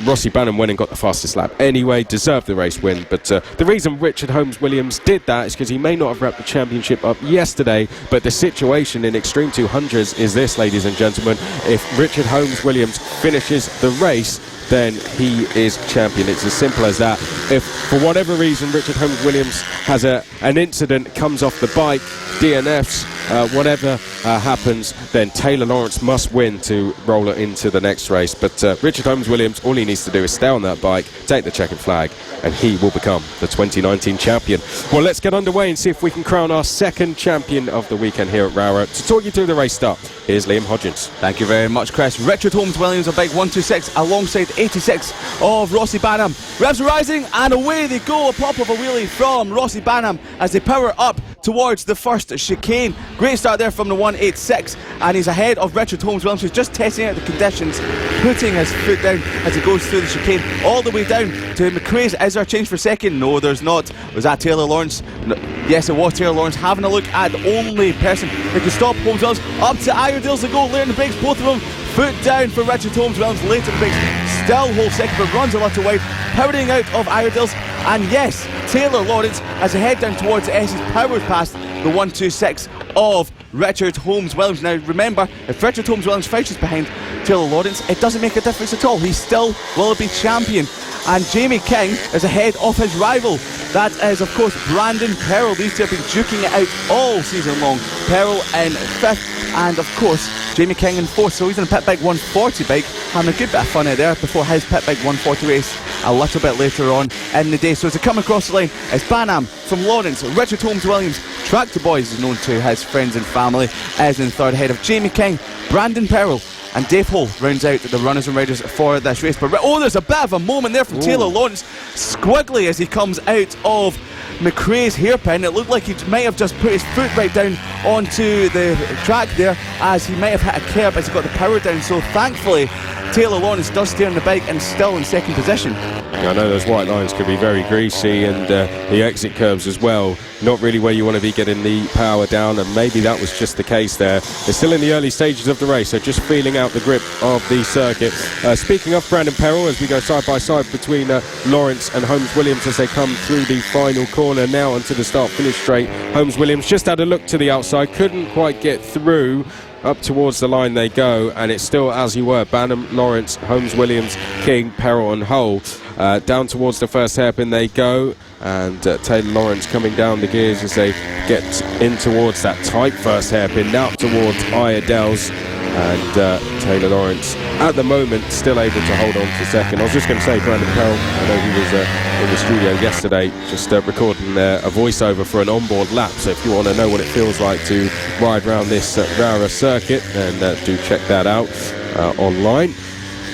Rossi Banham went and got the fastest lap anyway, deserved the race win, but the reason Richard Holmes-Williams did that is because he may not have wrapped the championship up yesterday, but the situation in Extreme 200s is this, ladies and gentlemen: if Richard Holmes-Williams finishes the race, then he is champion. It's as simple as that. If for whatever reason Richard Holmes-Williams has an incident, comes off the bike, DNFs, whatever happens, then Taylor Lawrence must win to roll it into the next race. But Richard Holmes-Williams, all he needs to do is stay on that bike, take the checkered flag, and he will become the 2019 champion. Well, let's get underway and see if we can crown our second champion of the weekend here at Rowrah. To talk you through the race start, here's Liam Hodgins. Thank you very much, Chris. Richard Holmes-Williams on bike 126 alongside 86 of Rossi Banham. Revs are rising and away they go. A pop of a wheelie from Rossi Banham as they power up towards the first chicane. Great start there from the 186, and he's ahead of Richard Holmes-Williams, who's just testing out the conditions, putting his foot down as he goes through the chicane all the way down to McRae's. Is there a change for second? No, there's not. Was that Taylor Lawrence? No. Yes, it was Taylor Lawrence having a look at the only person who can stop Holmes-Williams. Up to Iredale's the goal, later in the brakes, both of them. Foot down for Richard Holmes-Williams, late in the brakes, still holds second but runs a little wide, powering out of Iredale's. And yes, Taylor Lawrence, as they head down towards the S's, powers past the 126 of Richard Holmes-Williams. Now remember, if Richard Holmes-Williams finishes behind Taylor Lawrence, it doesn't make a difference at all. He still will be champion. And Jamie King is ahead of his rival. That is, of course, Brandon Perrell. These two have been duking it out all season long. Perrell in 5th, and of course Jamie King in 4th. So he's in a pit bike 140 bike, having a good bit of fun out there before his pit bike 140 race a little bit later on in the day. So as they come across the line, it's Banham from Lawrence. Richard Holmes-Williams, Tractor Boys is known to his friends and family, is in 3rd, ahead of Jamie King, Brandon Perrell, and Dave Hole rounds out the runners and riders for this race. But there's a bit of a moment there from Taylor Lawrence, squiggly as he comes out of McRae's hairpin. It looked like he might have just put his foot right down onto the track there, as he might have hit a curb as he got the power down. So thankfully Taylor Lawrence does stay on the bike and still in 2nd position. I know those white lines could be very greasy, and the exit curves as well, not really where you want to be getting the power down, and maybe that was just the case there. They're still in the early stages of the race, so just feeling out the grip of the circuit. Speaking of Brandon Perrell, as we go side by side between Lawrence and Holmes-Williams as they come through the final corner now onto the start-finish straight. Holmes-Williams just had a look to the outside, couldn't quite get through. Up towards the line they go, and it's still as you were: Banham, Lawrence, Holmes-Williams, King, Perrell and Hull. Down towards the first hairpin they go, and Taylor Lawrence coming down the gears as they get in towards that tight first hairpin, now towards Iredale's. And Taylor Lawrence at the moment still able to hold on to 2nd. I was just going to say, Brandon Perrell, I know he was in the studio yesterday just recording a voiceover for an onboard lap, so if you want to know what it feels like to ride around this Rowrah circuit, then do check that out online.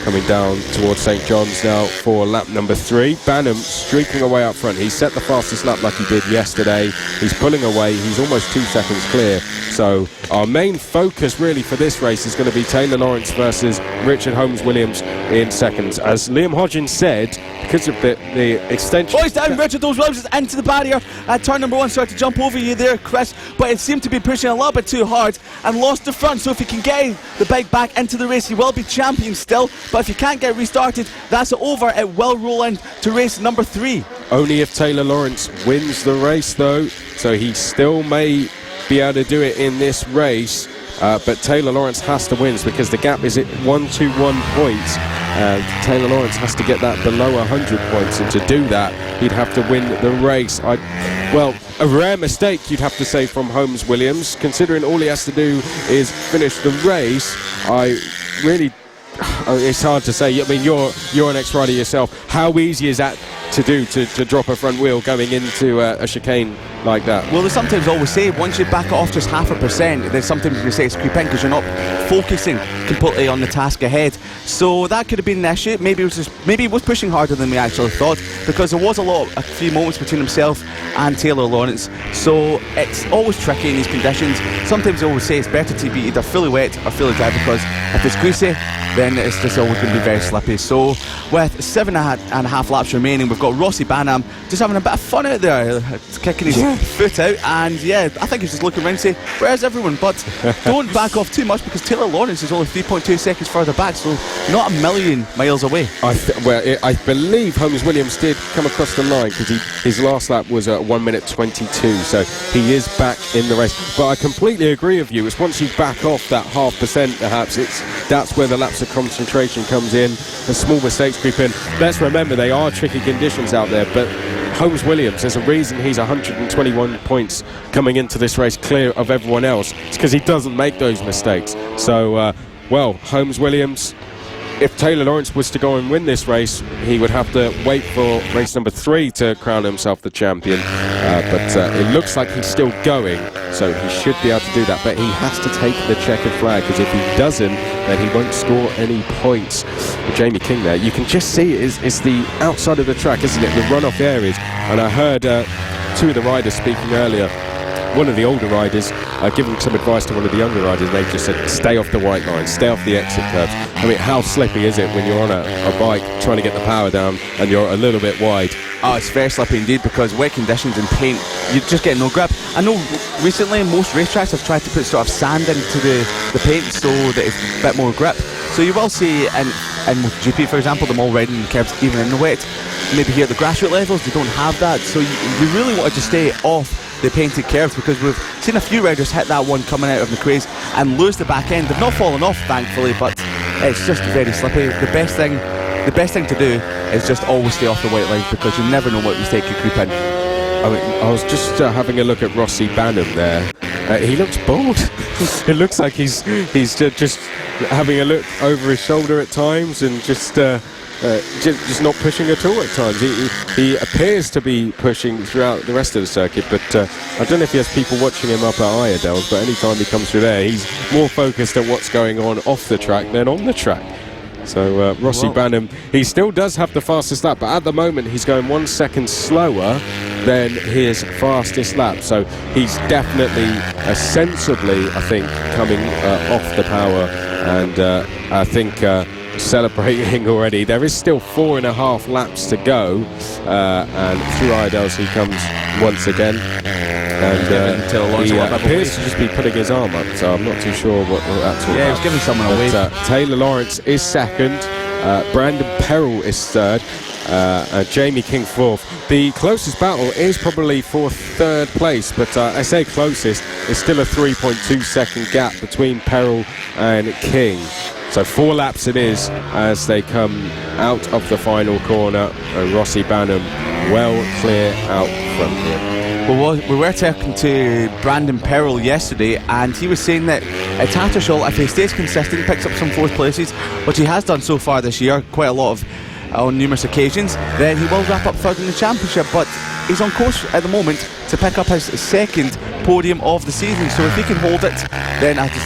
Coming down towards St John's now for lap number 3. Banham streaking away up front. He set the fastest lap like he did yesterday. He's pulling away. He's almost 2 seconds clear. So our main focus really for this race is going to be Taylor Lawrence versus Richard Holmes-Williams in seconds. As Liam Hodgins said, because of the extension... Boys down, Richard Holmes-Williams is into the barrier at turn number 1. Started to jump over you there, Chris, but it seemed to be pushing a little bit too hard and lost the front. So if he can get the bike back into the race, he will be champion still. But if you can't get restarted, that's over. It will roll in to race number 3. Only if Taylor Lawrence wins the race though, so he still may be able to do it in this race, but Taylor Lawrence has to win because the gap is at 121 points. Taylor Lawrence has to get that below 100 points, and to do that he'd have to win the race. Well, a rare mistake you'd have to say from Holmes-Williams, considering all he has to do is finish the race. It's hard to say. I mean, you're an ex-rider yourself. How easy is that to do, to drop a front wheel going into a chicane like that? Well, they sometimes always say once you back it off just 0.5%, then sometimes you say it's creep in because you're not focusing completely on the task ahead. So that could have been an issue. Maybe he was pushing harder than we actually thought, because there was a few moments between himself and Taylor Lawrence. So it's always tricky in these conditions. Sometimes they always say it's better to be either fully wet or fully dry, because if it's greasy, then it's just always going to be very slippy. So with 7.5 laps remaining, we've got Rossi Banham just having a bit of fun out there, kicking his foot out, and yeah, I think he's just looking around and say, where's everyone? But don't back off too much, because Taylor Lawrence is only 3.2 seconds further back, so not a million miles away. I believe Holmes Williams did come across the line, because his last lap was at 1 minute 22, so he is back in the race. But I completely agree with you. It's once you back off that 0.5%, perhaps, that's where the lapse of concentration comes in. The small mistakes creep in. Let's remember, they are tricky conditions out there, but Holmes Williams, there's a reason he's 121 points coming into this race clear of everyone else. It's because he doesn't make those mistakes. So, well, Holmes Williams, if Taylor Lawrence was to go and win this race, he would have to wait for race number 3 to crown himself the champion. But it looks like he's still going, so he should be able to do that. But he has to take the checkered flag, because if he doesn't, then he won't score any points. But Jamie King there, you can just see it's the outside of the track, isn't it? The runoff areas. And I heard 2 of the riders speaking earlier. One of the older riders giving some advice to one of the younger riders. They just said, stay off the white line, stay off the exit curbs. I mean, how slippy is it when you're on a bike trying to get the power down and you're a little bit wide? Oh, it's very slippy indeed, because wet conditions and paint, you just get no grip. I know recently most racetracks have tried to put sort of sand into the paint so that it's a bit more grip. So you will see in GP, for example, them all riding the curbs even in the wet. Maybe here at the grassroots levels, they don't have that. So we really wanted to stay off the painted curves, because we've seen a few riders hit that one coming out of McRae's and lose the back end. They've not fallen off, thankfully, but it's just very slippy. The best thing to do is just always stay off the white line, because you never know what mistake could creep in. I mean, I was just having a look at Rossi Banham there. He looks bored. It looks like he's just having a look over his shoulder at times, and just not pushing at all at times. He appears to be pushing throughout the rest of the circuit, but I don't know if he has people watching him up at Iredale's, but anytime he comes through there, he's more focused on what's going on off the track than on the track. So Rossi Banham, he still does have the fastest lap, but at the moment he's going 1 second slower than his fastest lap. So he's definitely sensibly, I think, coming off the power, and I think celebrating already. There is still 4.5 laps to go, and through Iredale's he comes once again, and he appears to just be putting his arm up, so I'm not too sure what that's all about. Yeah, he's giving someone a wave. Taylor Lawrence is second, Brandon Perrell is third, Jamie King fourth. The closest battle is probably for third place, but I say closest, it's still a 3.2 second gap between Perrell and King. So 4 laps it is as they come out of the final corner, and Rossi Banham well clear out from here. Well, we were talking to Brandon Perrell yesterday, and he was saying that at Tattershall, if he stays consistent, picks up some 4th places, which he has done so far this year, quite a lot of on numerous occasions, then he will wrap up third in the championship. But he's on course at the moment to pick up his 2nd podium of the season. So if he can hold it, then I just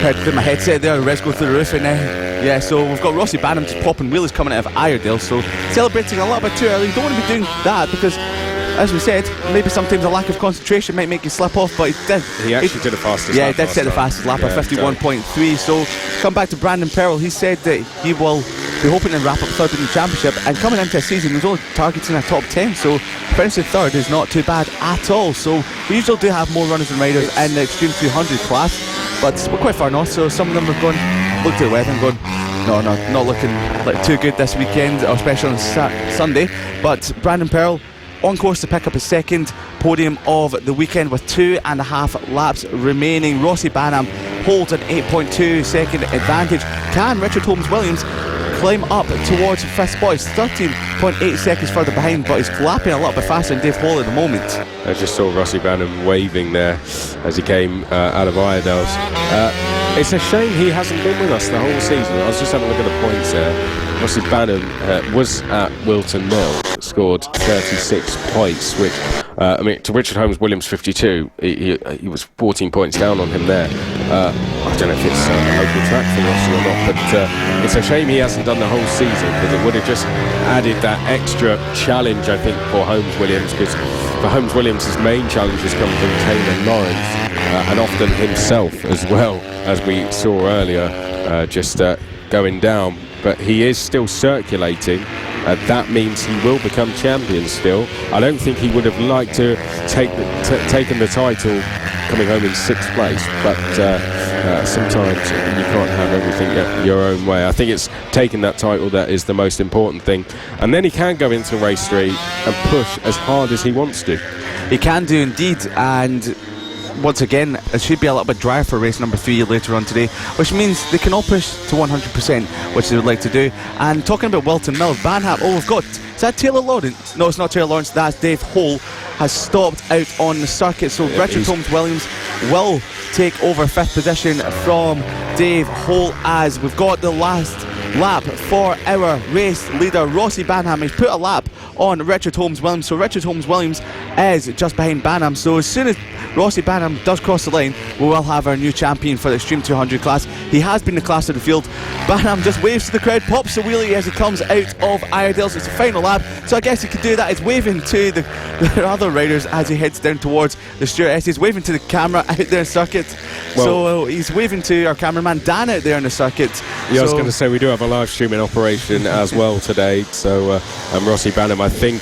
had to put my headset there, let's go through the roof, and yeah, so we've got Rossi Banham just popping wheelies coming out of Iredale, so celebrating a little bit too early. You don't want to be doing that, because as we said, maybe sometimes a lack of concentration might make you slip off, but he did. He actually did the fastest lap. Yeah, he did set the fastest lap at 51.3. So come back to Brandon Perrell. He said that he will be hoping to wrap up third in the championship, and coming into a season he's only targeting a top 10, so finishing third is not too bad at all. So we usually do have more runners and riders in the Extreme 300 class, but we're quite far north, so some of them have looked at the weather and gone, no, not looking like too good this weekend, or especially on Sunday. But Brandon Perrell on course to pick up his 2nd podium of the weekend with 2.5 laps remaining. Rossi Banham holds an 8.2 second advantage. Can Richard Holmes Williams climb up towards 5th spot? He's 13.8 seconds further behind, but he's lapping a little bit faster than Dave Hall at the moment. I just saw Rossi Banham waving there as he came out of Iredale's. It's a shame he hasn't been with us the whole season. I was just having a look at the points there. Rossi Banham was at Wilton Mill, scored 36 points, which to Richard Holmes Williams 52. He was 14 points down on him there. I don't know if it's a local track for Rossi or not, but it's a shame he hasn't done the whole season, because it would have just added that extra challenge, I think, for Holmes Williams, because for Holmes Williams his main challenges come from Taylor Lawrence, and often himself as well, as we saw earlier, just going down. But he is still circulating, that means he will become champion still. I don't think he would have liked to taken the title coming home in 6th place, but sometimes you can't have everything your own way. I think it's taking that title that is the most important thing, and then he can go into race 3 and push as hard as he wants to. He can do indeed, and once again, it should be a little bit drier for race number 3 later on today, which means they can all push to 100%, which they would like to do. And talking about Wilton Mills, Banham, we've got, is that Taylor Lawrence? No, it's not Taylor Lawrence, that's Dave Hole, has stopped out on the circuit. So Richard Holmes Williams will take over 5th position from Dave Hole, as we've got the last lap for our race leader Rossi Banham. He's put a lap on Richard Holmes Williams, so Richard Holmes Williams is just behind Banham. So as soon as Rossi Banham does cross the line, we will have our new champion for the Extreme 200 class. He has been the class of the field. Banham just waves to the crowd, pops a wheelie as he comes out of Iredale's. It's the final lap, so I guess he could do that. He's waving to the other riders as he heads down towards the Stuart. He's waving to the camera out there in circuit. Well, so he's waving to our cameraman Dan out there in the circuit. Yeah, I was going to say we do have a live streaming operation as well today. So Rossi Banham, I think,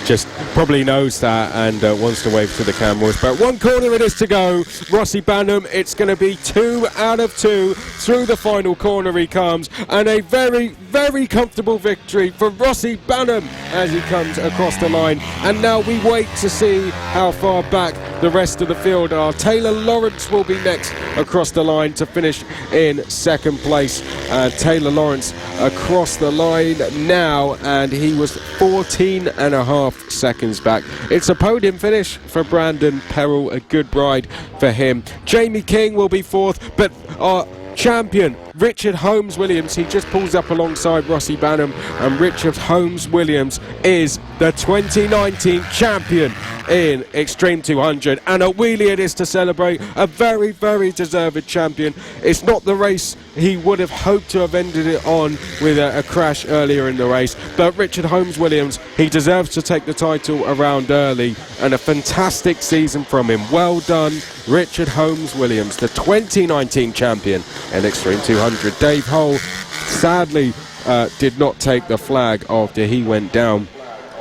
just probably knows that and wants to wave to the cameras. But 1 corner it is to go. Rossi Banham, it's going to be 2 out of 2. Through the final corner he comes, and a very, very comfortable victory for Rossi Banham as he comes across the line. And now we wait to see how far back the rest of the field are. Taylor Lawrence will be next across the line to finish in 2nd place. Taylor Lawrence across the line now, and he was 14.5 seconds back. It's a podium finish for Brandon Perrell, a good ride for him. Jamie King will be 4th, but our champion Richard Holmes Williams, he just pulls up alongside Rossi Banham, and Richard Holmes Williams is the 2019 champion in Extreme 200, and a wheelie it is to celebrate. A very, very deserved champion. It's not the race he would have hoped to have ended it on with a crash earlier in the race, but Richard Holmes Williams, he deserves to take the title around early, and a fantastic season from him. Well done, Richard Holmes Williams, the 2019 champion in Extreme 200. Dave Hole sadly did not take the flag after he went down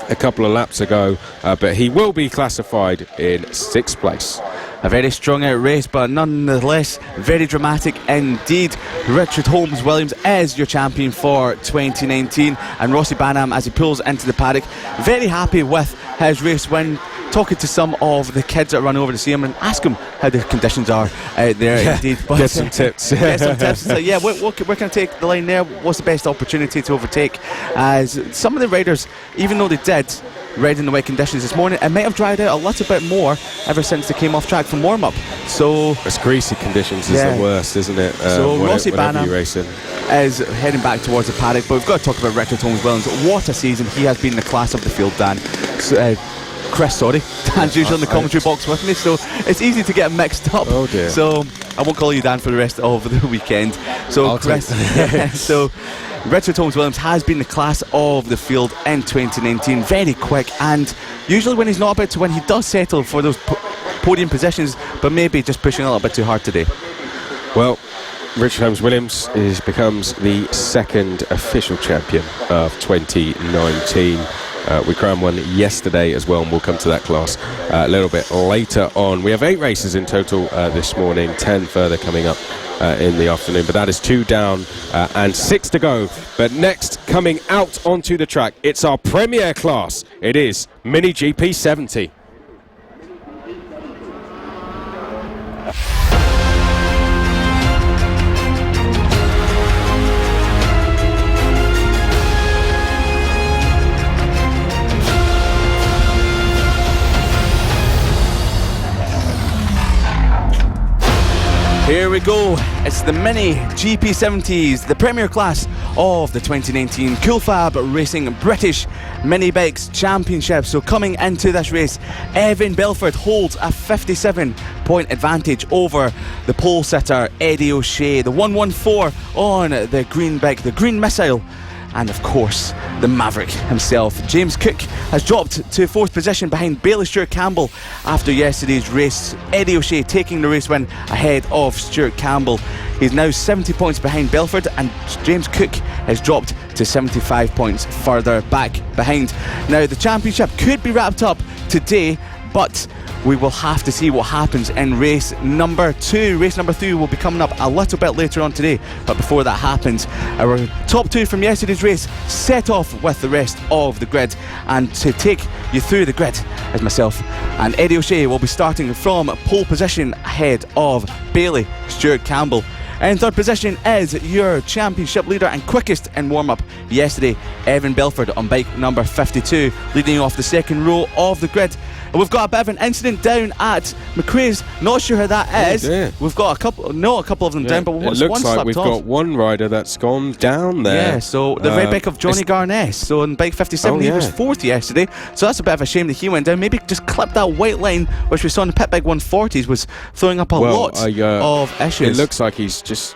a couple of laps ago, but he will be classified in 6th place. A very strung out race, but nonetheless very dramatic indeed. Richard Holmes Williams is your champion for 2019, and Rossi Banham, as he pulls into the paddock, very happy with his race win. Talking to some of the kids that run over to see him and ask him how the conditions are out there. Indeed, but get some tips. Get some tips. So, yeah, where can I take the line there? What's the best opportunity to overtake? As some of the riders, even though they did ride in the wet conditions this morning, it might have dried out a little bit more ever since they came off track from warm up. So it's greasy conditions is the worst, isn't it? So Rossi Banham is heading back towards the paddock, but we've got to talk about Richard Holmes Williams. What a season he has been in the class of the field, Dan. So, Chris, sorry, Dan's usually in the commentary box with me, so it's easy to get mixed up. Oh dear. So I won't call you Dan for the rest of the weekend. So Chris, so Richard Holmes Williams has been the class of the field in 2019, very quick, and usually when he's not about to win, he does settle for those podium positions, but maybe just pushing a little bit too hard today. Well, Richard Holmes Williams becomes the 2nd official champion of 2019. We crowned one yesterday as well, and we'll come to that class a little bit later on. We have 8 races in total this morning, 10 further coming up in the afternoon, but that is 2 down and 6 to go. But next, coming out onto the track, it's our premier class. It is Mini GP 70. Here we go, it's the Mini GP70s, the premier class of the 2019 FAB-Racing British Mini Bikes Championship. So coming into this race, Evan Belford holds a 57-point advantage over the pole sitter Eddie O'Shea. The 114 on the green bike, the green missile, and of course the Maverick himself. James Cook has dropped to 4th position behind Bailey Stewart Campbell after yesterday's race. Eddie O'Shea taking the race win ahead of Stewart Campbell. He's now 70 points behind Belford, and James Cook has dropped to 75 points further back behind. Now the championship could be wrapped up today, but we will have to see what happens in race number 2. Race number 3 will be coming up a little bit later on today, but before that happens, our top 2 from yesterday's race set off with the rest of the grid, and to take you through the grid is myself and Eddie O'Shea. Will be starting from pole position ahead of Bailey Stewart Campbell. In 3rd position is your championship leader and quickest in warm-up yesterday, Evan Belford on bike number 52, leading off the 2nd row of the grid. And we've got a bit of an incident down at McRae's. Not sure who that is. We've got a couple of them down, but it looks like we've got one rider that's gone down there. Yeah, so the red bike of Johnny Garness. So on bike 57, he was 4th yesterday. So that's a bit of a shame that he went down. Maybe just clip that white line, which we saw in the pit bike 140s, was throwing up a lot of issues. It looks like he's just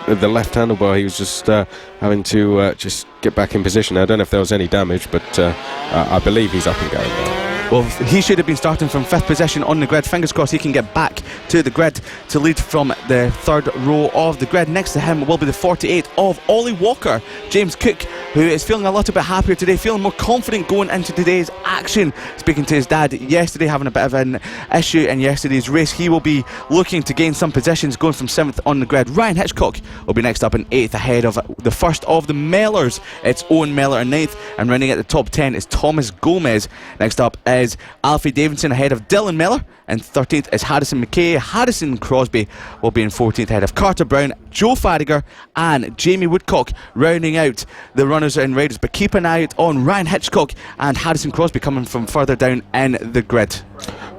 the left handlebar. He was just having to just get back in position. I don't know if there was any damage, but I believe he's up and going now. Well, he should have been starting from 5th position on the grid. Fingers crossed he can get back to the grid to lead from the 3rd row of the grid. Next to him will be the 48 of Ollie Walker, James Cook, who is feeling a little bit happier today, feeling more confident going into today's action. Speaking to his dad yesterday, having a bit of an issue in yesterday's race, he will be looking to gain some positions, going from 7th on the grid. Ryan Hitchcock will be next up in 8th ahead of the first of the Mellors. It's Owen Mellor in 9th, and running at the top 10 is Thomas Gomez. Next up is Alfie Davidson ahead of Dylan Miller, and 13th is Harrison McKay. Harrison Crosby will be in 14th ahead of Carter Brown, Joe Fadiger and Jamie Woodcock, rounding out the runners and riders. But keep an eye out on Ryan Hitchcock and Harrison Crosby coming from further down in the grid.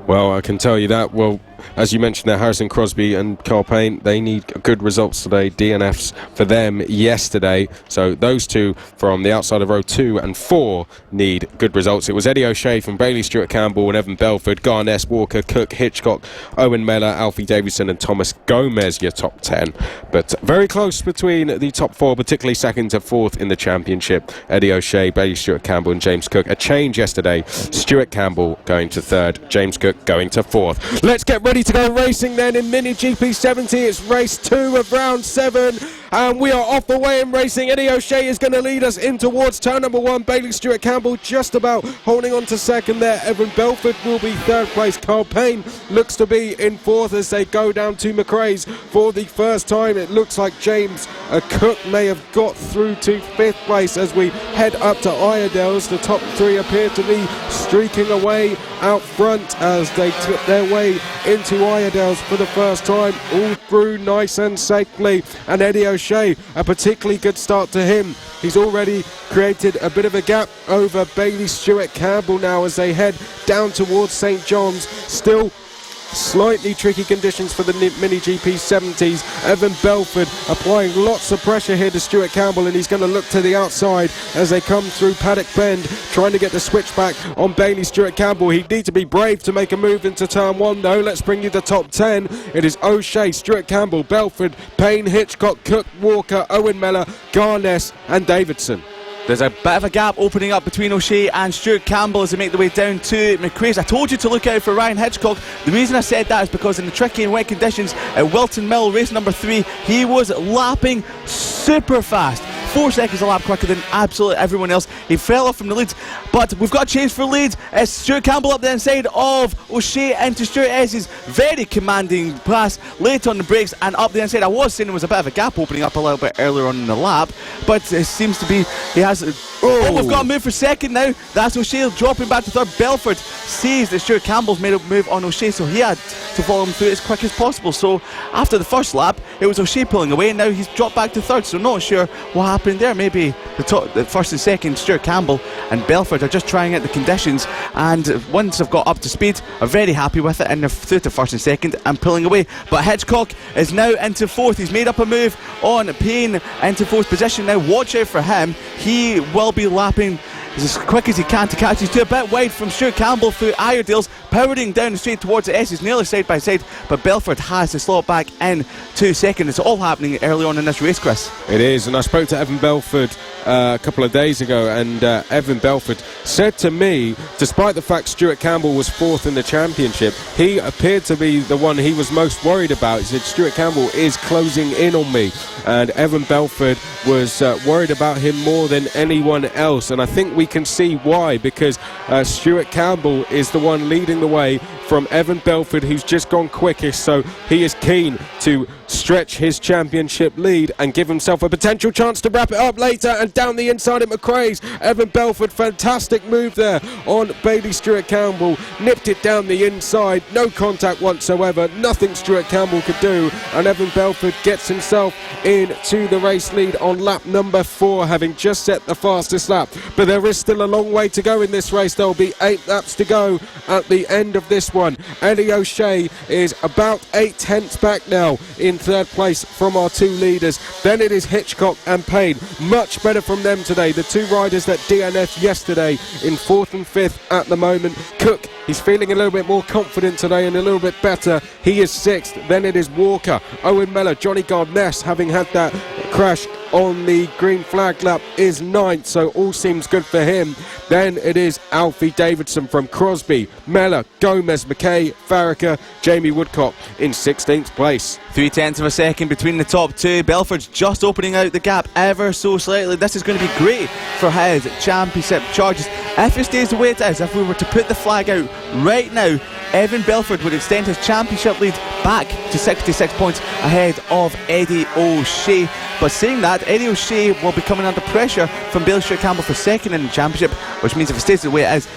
Well, I can tell you that. Well, as you mentioned there, Harrison Crosby and Carl Payne, they need good results today. DNFs for them yesterday. So those two from the outside of row 2 and 4 need good results. It was Eddie O'Shea from Bailey Stewart Campbell and Evan Belford, Garness, Walker, Cook, Hitchcock, Owen Mellor, Alfie Davidson and Thomas Gomez, your top 10. But very close between the top 4, particularly 2nd to 4th in the championship. Eddie O'Shea, Bailey Stewart Campbell and James Cook. A change yesterday. Stewart Campbell going to 3rd, James Cook going to 4th. Let's get ready to go racing then in Mini GP 70. It's race 2 of round 7 and we are off away in racing. Eddie O'Shea is going to lead us in towards turn number 1. Bailey Stewart Campbell just about holding on to 2nd there. Evan Belford will be 3rd place. Carl Payne looks to be in 4th as they go down to McRae's for the first time. It looks like James Cook may have got through to 5th place as we head up to Iredale's. The top 3 appear to be streaking away out front as they took their way into Iredale's for the first time, all through nice and safely. And Eddie O'Shea, a particularly good start to him. He's already created a bit of a gap over Bailey Stewart Campbell now as they head down towards St John's. Still slightly tricky conditions for the Mini GP 70s. Evan Belford applying lots of pressure here to Stewart Campbell, and he's going to look to the outside as they come through Paddock Bend, trying to get the switchback on Bailey Stewart Campbell. He'd need to be brave to make a move into turn 1 though. Let's bring you the top 10. It is O'Shea, Stewart Campbell, Belford, Payne, Hitchcock, Cook, Walker, Owen Mellor, Garness and Davidson. There's a bit of a gap opening up between O'Shea and Stewart Campbell as they make their way down to McRae's. I told you to look out for Ryan Hitchcock. The reason I said that is because in the tricky and wet conditions at Wilton Mill, race number 3, he was lapping super fast. 4 seconds a lap quicker than absolutely everyone else. He fell off from the lead, but we've got a change for lead. It's Stewart Campbell up the inside of O'Shea into Stuart S's very commanding pass late on the brakes and up the inside. I was saying there was a bit of a gap opening up a little bit earlier on in the lap, but it seems to be he has. We've got a move for 2nd now. That's O'Shea dropping back to 3rd. Belford sees that Stewart Campbell's made a move on O'Shea, so he had to follow him through as quick as possible. So after the first lap, it was O'Shea pulling away, and now he's dropped back to 3rd. So not sure what happened there. Maybe the 1st and 2nd, Stewart Campbell and Belford, are just trying out the conditions, and once they've got up to speed, are very happy with it, and they're through to 1st and 2nd and pulling away. But Hitchcock is now into 4th. He's made up a move on Payne into 4th position. Now watch out for him. He will be lapping as quick as he can to catch. He's too a bit wide from Stewart Campbell through Iredale's. powering down the straight towards the S's, nearly side by side, but Belford has to slow it back in 2 seconds. It's all happening early on in this race, Chris. It is, and I spoke to Evan Belford a couple of days ago, and Evan Belford said to me, despite the fact Stuart Campbell was 4th in the championship, he appeared to be the one he was most worried about. He said, Stuart Campbell is closing in on me, and Evan Belford was worried about him more than anyone else, and I think we can see why, because Stuart Campbell is the one leading the way from Evan Belford, who's just gone quickest, so he is keen to stretch his championship lead and give himself a potential chance to wrap it up later. And down the inside at McRae's, Evan Belford, fantastic move there on Bailey Stuart Campbell, nipped it down the inside, no contact whatsoever, nothing Stuart Campbell could do, and Evan Belford gets himself into the race lead on lap number 4, having just set the fastest lap. But there is still a long way to go in this race. There will be 8 laps to go at the end of this one. Eddie O'Shea is about 8/10 back now in 3rd place from our 2 leaders. Then it is Hitchcock and Payne. Much better from them today. The 2 riders that DNF yesterday in 4th and 5th at the moment. Cook, he's feeling a little bit more confident today and a little bit better. He is 6th. Then it is Walker. Owen Mellor, Johnny Garness, having had that crash on the green flag lap, is 9th, so all seems good for him. Then it is Alfie Davidson from Crosby, Mellor, Gomez, McKay, Farrakher, Jamie Woodcock in 16th place. 0.3 of a second between the top 2. Belford's just opening out the gap ever so slightly. This is going to be great for his championship charges. If it stays the way it is, if we were to put the flag out right now, Evan Belford would extend his championship lead back to 66 points ahead of Eddie O'Shea. But saying that, Eddie O'Shea will be coming under pressure from Bailey Stuart Campbell for 2nd in the championship, which means if it stays the way it is,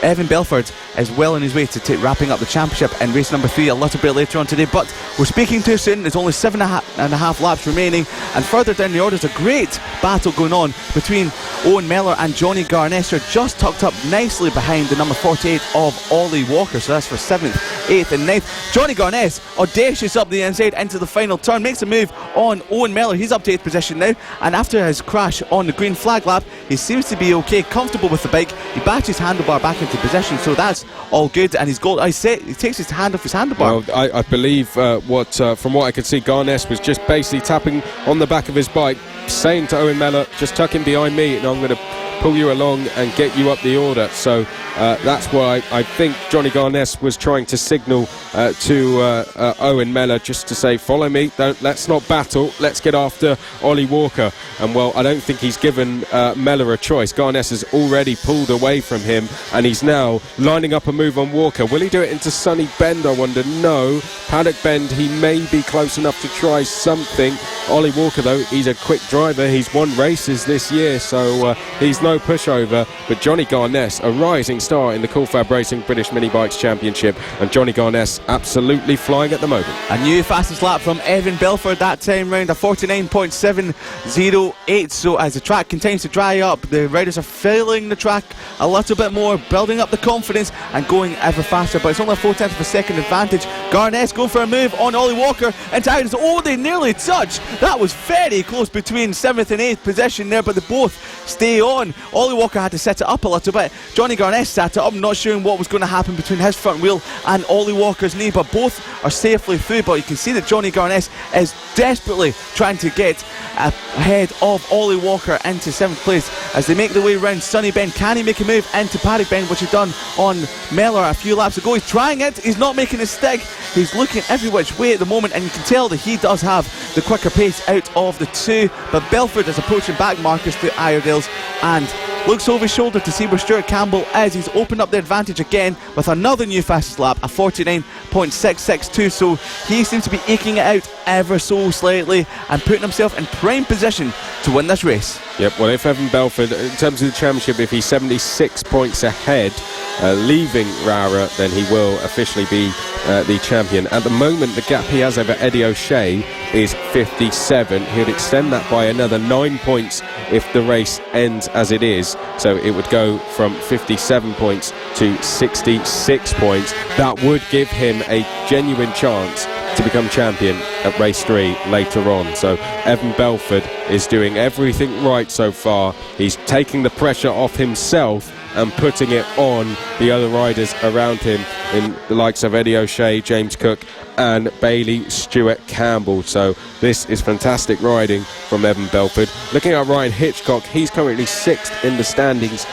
Evan Belford is well on his way to wrapping up the championship in race number 3 a little bit later on today. But we're speaking too soon. There's only 7.5 laps remaining, and further down the order there's a great battle going on between Owen Mellor and Johnny Garness, who are just tucked up nicely behind the number 48 of Ollie Walker. So that's for 7th, 8th and 9th. Johnny Garness, audacious up the inside into the final turn, makes a move on Owen Mellor. He's up to 8th position now, and after his crash on the green flag lap, he seems to be okay, comfortable with the bike. He batches his handlebar back into position, so that's all good, and he's got, he takes his hand off his handlebar. Well, I believe from what I could see, Garness was just basically tapping on the back of his bike, saying to Owen Mellor, just tuck in behind me and I'm going to pull you along and get you up the order. So that's why I think Johnny Garness was trying to signal to Owen Mellor just to say, follow me, let's not battle, let's get after Ollie Walker. And well, I don't think he's given Mellor a choice. Garness has already pulled away from him, and he's now lining up a move on Walker. Will he do it into Sunny Bend, I wonder? No. Paddock Bend, he may be close enough to try something. Ollie Walker, though, he's a quick driver. He's won races this year, so he's no pushover. But Johnny Garness, a rising star in the Cool FAB-Racing British Mini Bikes Championship, and Johnny Garness absolutely flying at the moment. A new fastest lap from Evan Belford that time round, a 49.708. So as the track continues to dry up, the riders are filling the track a little bit more, building up the confidence and going ever faster. But it's only a 0.4 of a second advantage. Garness going for a move on Ollie Walker into Irons. Oh, they nearly touch. That was very close between 7th and 8th position there, but they both stay on. Ollie Walker had to set it up a little bit. Johnny Garness set it up, not sure what was going to happen between his front wheel and Ollie Walker's knee, but both are safely through. But you can see that Johnny Garness is desperately trying to get ahead of Ollie Walker into 7th place as they make their way around Sunny Bend. Can he make a move into Paddock Bend, which he done on Mellor a few laps ago? He's trying it, he's not making a stick, he's looking every which way at the moment, and you can tell that he does have the quicker pace out of the two. But Belford is approaching back Marcus to Iredale's and looks over his shoulder to see where Stuart Campbell is. He's opened up the advantage again with another new fastest lap, a 49.662. So he seems to be eking it out ever so slightly and putting himself in prime position to win this race. Yep, well, if Evan Belford, in terms of the championship, if he's 76 points ahead, leaving Rowrah, then he will officially be the champion. At the moment, the gap he has over Eddie O'Shea is 57. He'll extend that by another 9 points if the race ends as it is. So it would go from 57 points to 66 points. That would give him a genuine chance to become champion at race 3 later on. So Evan Belford is doing everything right so far. He's taking the pressure off himself and putting it on the other riders around him. in the likes of Eddie O'Shea, James Cook and Bailey Stewart Campbell. So this is fantastic riding from Evan Belford. Looking at Ryan Hitchcock, he's currently 6th in the standings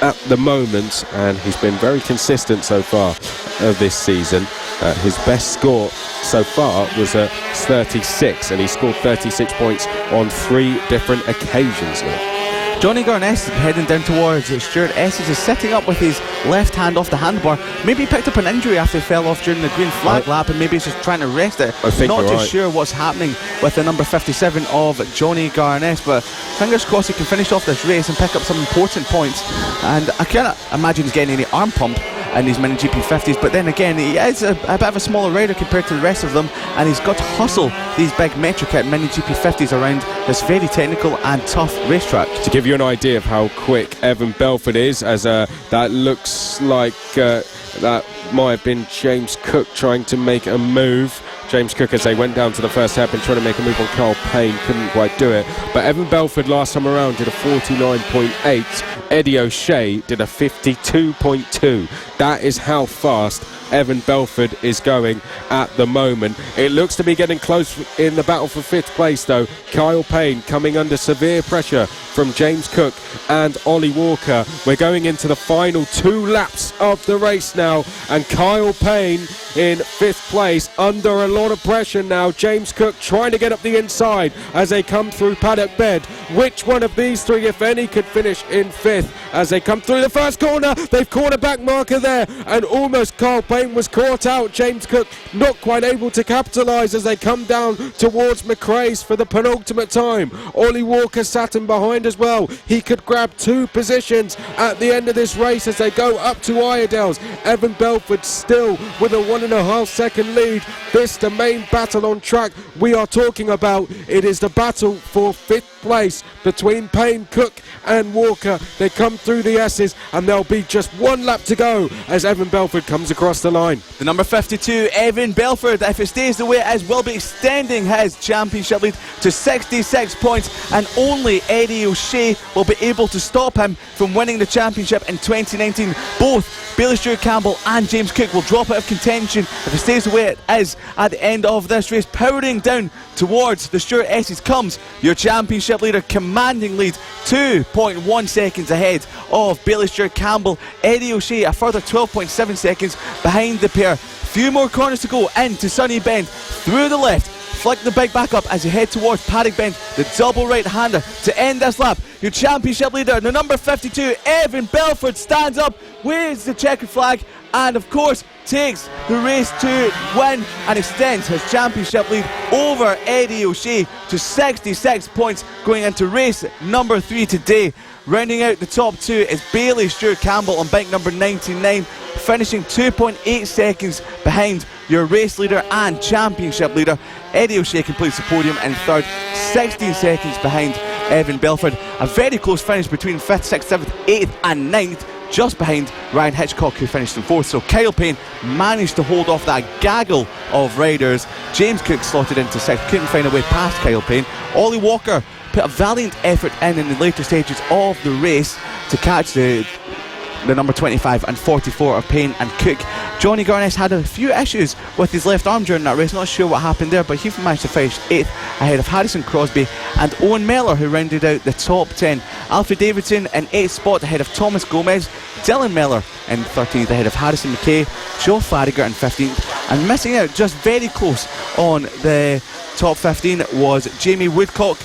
at the moment, and he's been very consistent so far this season. His best score so far was 36, and he scored 36 points on 3 different occasions now. Johnny Garness heading down towards Stuart Essex is sitting up with his left hand off the handlebar. Maybe he picked up an injury after he fell off during the green flag lap, and maybe he's just trying to rest it. I think not you're too right. sure what's happening with the number 57 of Johnny Garness, but fingers crossed he can finish off this race and pick up some important points. And I cannot imagine he's getting any arm pump in these mini GP 50s, but then again, he is a bit of a smaller rider compared to the rest of them, and he's got to hustle these big Metro Kit mini GP 50s around this very technical and tough racetrack. To give you an idea of how quick Evan Belford is, as that looks like that might have been James Cook trying to make a move. James Cook, as they went down to the first hairpin, trying to make a move on Carl Payne, couldn't quite do it. But Evan Belford last time around did a 49.8. Eddie O'Shea did a 52.2. That is how fast Evan Belford is going at the moment. It looks to be getting close in the battle for 5th place though. Kyle Payne coming under severe pressure from James Cook and Ollie Walker. We're going into the final 2 laps of the race now, and Kyle Payne in 5th place under a lot of pressure now. James Cook trying to get up the inside as they come through paddock bed. Which one of these 3, if any, could finish in 5th as they come through the first corner? They've caught a back marker there, and almost Kyle Payne was caught out. James Cook not quite able to capitalise as they come down towards McRae's for the penultimate time. Ollie Walker sat in behind as well. He could grab 2 positions at the end of this race as they go up to Iredale's. Evan Belford still with a 1.5 second lead. This the main battle on track we are talking about. It is the battle for 5th place between Payne, Cook and Walker. They come through the S's, and there'll be just 1 lap to go as Evan Belford comes across the line. The number 52, Evan Belford, if it stays the way it is, will be extending his championship lead to 66 points, and only Eddie O'Shea will be able to stop him from winning the championship in 2019. Both Bailey Stewart Campbell and James Cook will drop out of contention if it stays the way it is at the end of this race. Powering down towards the Stuart Essex comes your championship leader, commanding lead, 2.1 seconds ahead of Bailey Stewart Campbell. Eddie O'Shea a further 12.7 seconds behind the pair. Few more corners to go into Sunny Bend, through the left, flick the bike back up as you head towards Paddock Bend, the double right-hander to end this lap. Your championship leader, the number 52, Evan Belford, stands up, waves the checkered flag, and of course takes the race to win and extends his championship lead over Eddie O'Shea to 66 points going into race number 3 today. Rounding out the top 2 is Bailey Stewart Campbell on bike number 99, finishing 2.8 seconds behind your race leader and championship leader. Eddie O'Shea completes the podium in 3rd, 16 seconds behind Evan Belford. A very close finish between 5th, 6th, 7th, 8th and 9th, just behind Ryan Hitchcock, who finished in 4th. So Kyle Payne managed to hold off that gaggle of riders. James Cook slotted into 6th, couldn't find a way past Kyle Payne. Ollie Walker put a valiant effort in the later stages of the race to catch the number 25 and 44 of Payne and Cook. Johnny Garness had a few issues with his left arm during that race, not sure what happened there, but he managed to finish 8th ahead of Harrison Crosby and Owen Mellor, who rounded out the top 10. Alfie Davidson in 8th spot ahead of Thomas Gomez, Dylan Mellor in 13th ahead of Harrison McKay, Joe Farragher in 15th, and missing out just very close on the top 15 was Jamie Woodcock.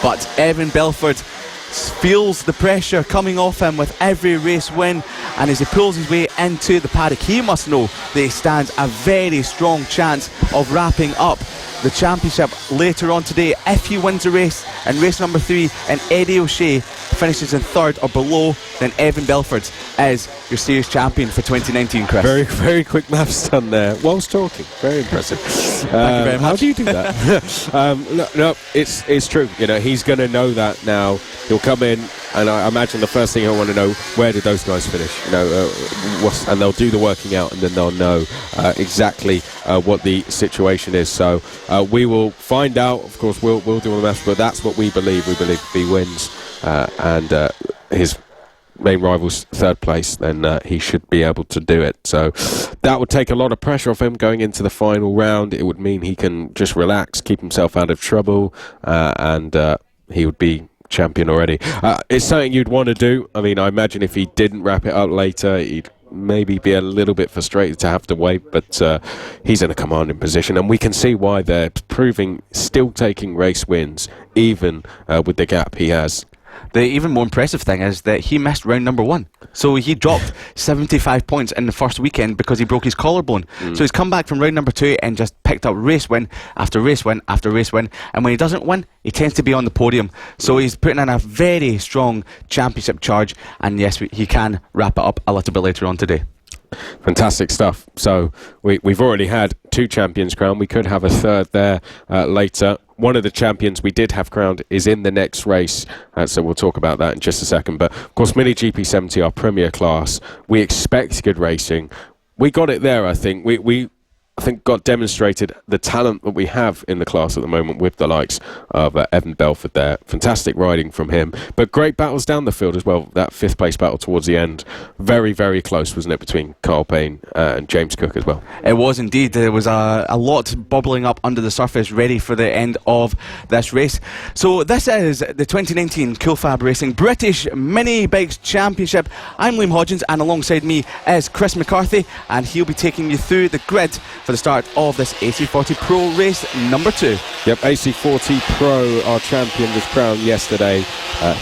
But Evan Belford feels the pressure coming off him with every race win, and as he pulls his way into the paddock, he must know that he stands a very strong chance of wrapping up the championship later on today if he wins the race in race number 3 and Eddie O'Shea finishes in 3rd or below. Then Evan Belford is your series champion for 2019, Chris. Very, very quick maths done there whilst talking. Very impressive. Thank you very much. How do you do that? No, it's true. You know, he's going to know that now. He'll come in, and I imagine the first thing he'll want to know, where did those guys finish? You know, and they'll do the working out, and then they'll know exactly what the situation is. So we will find out. Of course, we'll do the maths, but that's what we believe. We believe if he wins and his main rival's third place, then he should be able to do it. So that would take a lot of pressure off him going into the final round. It would mean he can just relax, keep himself out of trouble, and he would be champion already. It's something you'd want to do. I mean, I imagine if he didn't wrap it up later, he'd maybe be a little bit frustrated to have to wait, but he's in a commanding position, and we can see why they're proving still taking race wins, even with the gap he has. The even more impressive thing is that he missed round number 1. So he dropped 75 points in the first weekend because he broke his collarbone. So he's come back from round number 2 and just picked up race win after race win after race win. And when he doesn't win, he tends to be on the podium. So he's putting in a very strong championship charge. And yes, he can wrap it up a little bit later on today. Fantastic stuff. So we've already had 2 champions crowned. We could have a third there later. One of the champions we did have crowned is in the next race, so we'll talk about that in just a second. But of course, Mini GP70, our premier class, we expect good racing. We got it there, I think. I think God demonstrated the talent that we have in the class at the moment with the likes of Evan Belford there. Fantastic riding from him, but great battles down the field as well. That 5th place battle towards the end, very, very close, wasn't it, between Carl Payne and James Cook as well? It was indeed. There was a lot bubbling up under the surface, ready for the end of this race. So this is the 2019 FAB-Racing British Mini Bikes Championship. I'm Liam Hodgins, and alongside me is Chris McCarthy, and he'll be taking you through the grid for the start of this AC40 Pro race number 2. Yep, AC40 Pro, our champion, was crowned yesterday.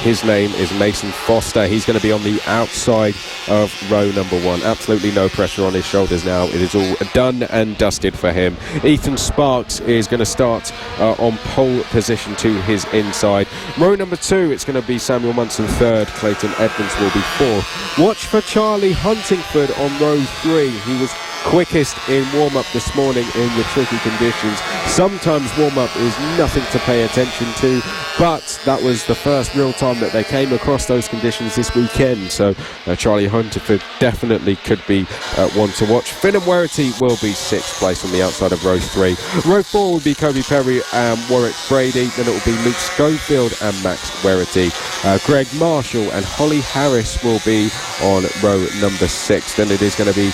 His name is Mason Foster. He's going to be on the outside of row number 1. Absolutely no pressure on his shoulders now. It is all done and dusted for him. Ethan Sparks is going to start on pole position to his inside. Row number 2, it's going to be Samuel Munson 3rd. Clayton Edmonds will be 4th. Watch for Charlie Huntingford on row 3. He was quickest in warm-up this morning in the tricky conditions. Sometimes warm-up is nothing to pay attention to, but that was the first real time that they came across those conditions this weekend. So Charlie Huntingford definitely could be one to watch. Finn and Werity will be 6th place on the outside of row 3. Row 4 will be Kobe Perry and Warwick Brady. Then it will be Luke Schofield and Max Werity. Greg Marshall and Holly Harris will be on row number 6. Then it is going to be